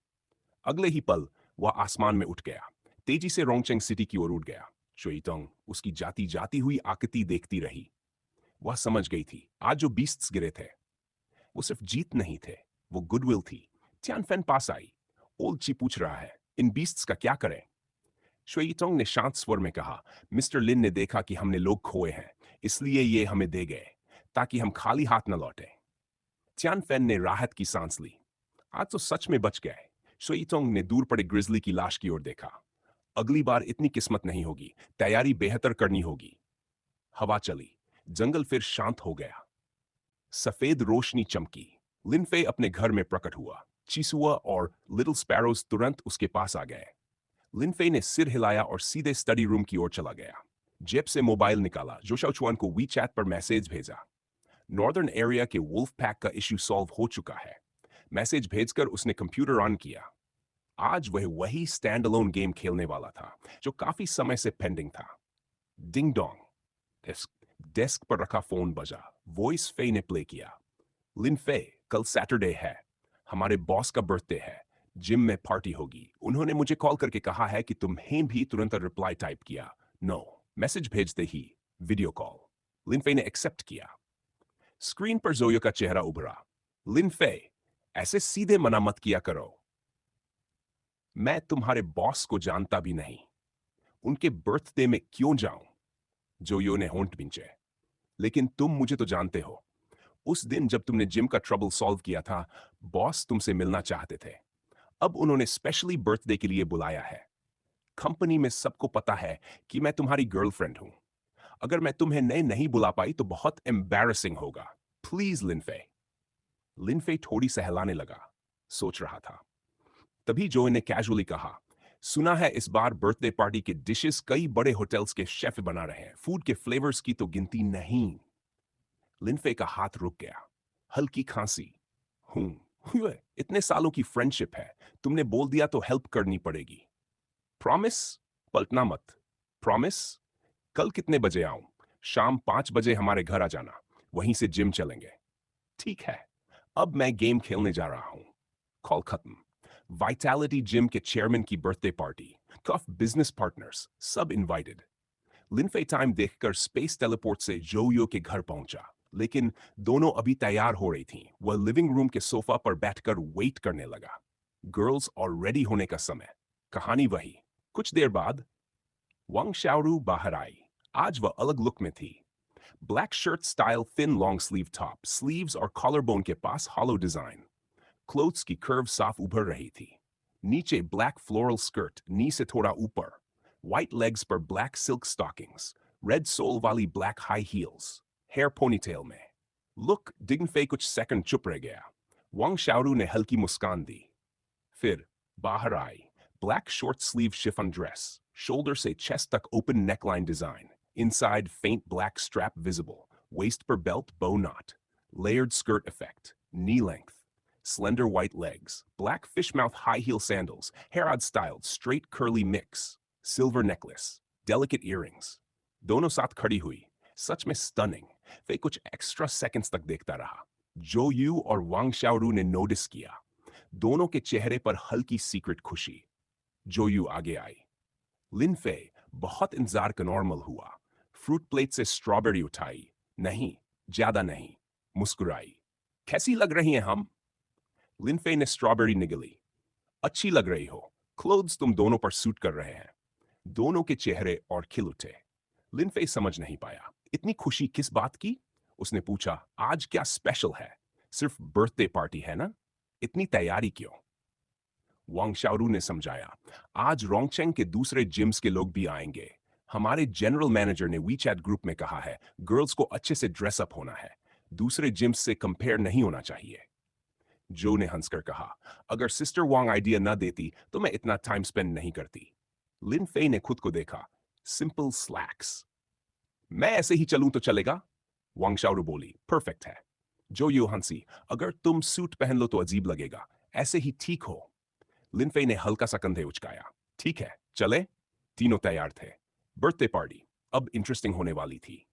A: अगले ही पल वह आसमान में उठ गया। तेजी से रोंगचेंग सिटी की ओर उड़ गया। श्वेतोंग उसकी जाती जाती हुई आकृति देखती रही। वह समझ गई थी, आज जो बीस्ट्स गिरे थे, वो सिर्फ जीत नहीं थे, वो गुडविल थी। टियानफेन पास आई। ओल्ड ची पूछ रहा है, इन बीस्ट्स का क्या करें? शुइटोंग ने शांत स्वर में कहा, मिस्टर लिन ने देखा कि हमने लोग खोए हैं, इसलिए ये हमें दे गए, ताकि हम खाली हाथ न लौटें। टियानफेन ने राहत की सांस ली। आज तो सच में बच गए। शुइटोंग ने दूर पड़े ग्रिजली की लाश की ओर देखा। अगली बार इतनी किस्मत नहीं होगी, तैयारी बेहतर करनी होगी। हवा चली, जंगल फिर शांत हो गया। सफेद रोशनी चमकी। लिनफे अपने घर में प्रकट हुआ। चिसुआ और लिटिल स्पैरोज तुरंत उसके पास आ गए। लिनफे ने सिर हिलाया और सीधे स्टडी रूम की ओर चला गया। जेब से मोबाइल निकाला, जोशाओचुआन को वीचैट पर मैसेज भेजा। नॉर्दर्न एरिया के वुल्फ पैक का इश्यू सॉल्व हो चुका है। मैसेज भेजकर उसने कंप्यूटर ऑन किया। आज वह वही स्टैंड अलोन गेम खेलने वाला था जो काफी समय से पेंडिंग था। Ding dong. डेस्क डेस्क पर रखा फोन बजा। वॉइस फे ने प्ले किया। लिन फे, कल सैटरडे है। हमारे बॉस का बर्थडे है। जिम में पार्टी होगी। उन्होंने मुझे कॉल करके कहा है कि तुम्हें भी तुरंत रिप्लाई टाइप किया। नो। मैसेज भेजते ही वीडियो कॉल। लिन फे ने एक्सेप्ट किया। स्क्रीन पर जोयो का चेहरा उभरा। लिन फे, ऐसे सीधे मना मत किया करो। मैं तुम्हारे बॉस को जानता भी नहीं। उनके बर्थडे में क्यों जाऊं? जोयो ने होंठ भींचे। लेकिन तुम मुझे तो जानते हो। उस दिन जब तुमने जिम का ट्रबल सॉल्व किया था, बॉस तुमसे मिलना चाहते थे। अब उन्होंने स्पेशली बर्थडे के लिए बुलाया है। कंपनी में सबको पता है कि मैं तुम्हारी गर्लफ्रेंड हूं। अगर मैं तुम्हें नहीं बुला पाई तो बहुत एम्बैरेसिंग होगा। प्लीज लिनफे। लिनफे थोड़ी सहलाने लगा। सोच रहा था। तभी जोए ने कैजुअली कहा, सुना है इस बार बर्थडे पार्टी के डिशेस कई बड़े होटल्स के शेफ बना रहे हैं। फूड के फ्लेवर्स की तो गिनती नहीं। लिनफे का हाथ रुक गया। हल्की खांसी। हूं। हुए, इतने सालों की फ्रेंडशिप है। तुमने बोल दिया तो हेल्प करनी पड़ेगी। प्रॉमिस? पलटना मत। प्रॉमिस? कल कितने बजे आऊं? शाम 5 बजे हमारे घर आ जाना। वहीं से जिम चलेंगे। ठीक है। अब मैं गेम खेलने जा रहा हूं। कॉल खत्म। वाइटैलिटी जिम के चेयरमैन की birthday party. Tough business partners सब इनवाइटेड। लिनफे टाइम देखकर स्पेस टेलीपोर्ट से जोयो के घर पहुंचा। लेकिन दोनों अभी तैयार हो रही थीं। वह लिविंग रूम के सोफा पर बैठकर वेट करने लगा। गर्ल्स और रेडी होने का समय। कहानी वही। कुछ देर बाद वांग शाओरू बाहर आई। आज वह अलग लुक में थी। Black shirt style thin long sleeve top, sleeves और कॉलर बोन के पास हॉलो डिजाइन। क्लोथ्स की कर्व साफ उभर रही थी। नीचे ब्लैक फ्लोरल स्कर्ट, नी से थोड़ा ऊपर। व्हाइट लेग्स पर black silk stockings. Red sole वाली black high heels. Hair ponytail में। लुक डिग्नफे कुछ सेकंड चुप रह गया। वांग शाओरू ने हल्की मुस्कान दी। फिर बाहर आई। Black short sleeve chiffon dress, shoulder से चेस्ट तक open neckline design. Inside, faint black strap visible. Waist per belt, bow knot. Layered skirt effect. Knee length. Slender white legs. Black fishmouth high heel sandals. Herod styled, straight curly mix. Silver necklace. Delicate earrings. दोनों साथ खड़ी हुई। सच में stunning. वे कुछ extra seconds तक देखता रहा। जो यू और वांग शाओरू ने नोटिस किया। दोनों के चेहरे पर हल्की सीक्रेट खुशी। जो यू आगे आई। लिनफे, बहुत इंतजार का नॉर्मल हुआ। फ्रूट प्लेट से स्ट्रॉबेरी उठाई। नहीं, ज्यादा नहीं। मुस्कुराई। कैसी लग रही हैं हम? लिनफे ने स्ट्रॉबेरी निगली। अच्छी लग रही हो। क्लोथ्स तुम दोनों पर सूट कर रहे हैं। दोनों के चेहरे और खिल उठे। लिनफे समझ नहीं पाया। इतनी खुशी किस बात की? उसने पूछा, आज क्या स्पेशल है? सिर्फ बर्थडे पार्टी है ना? इतनी तैयारी क्यों? वांग शाओरू ने समझाया, आज रोंगचेंग के दूसरे जिम्स के लोग भी आएंगे। हमारे जनरल मैनेजर ने वीचैट ग्रुप में कहा है, गर्ल्स को अच्छे से ड्रेसअप होना है। दूसरे जिम्स से कंपेयर नहीं होना चाहिए। जो ने हंसकर कहा, अगर सिस्टर वांग आइडिया न देती तो मैं इतना टाइम स्पेंड नहीं करती। लिन फे ने खुद को देखा। Simple slacks. मैं ऐसे ही चलूं तो चलेगा? वांग शाओरू बोली, परफेक्ट है। जो यू हंसी, अगर तुम सूट पहन लो तो अजीब लगेगा। ऐसे ही ठीक हो। लिनफे ने हल्का सा कंधे उचकाया। ठीक है, चले? तीनों तैयार थे। बर्थडे पार्टी अब इंटरेस्टिंग होने वाली थी।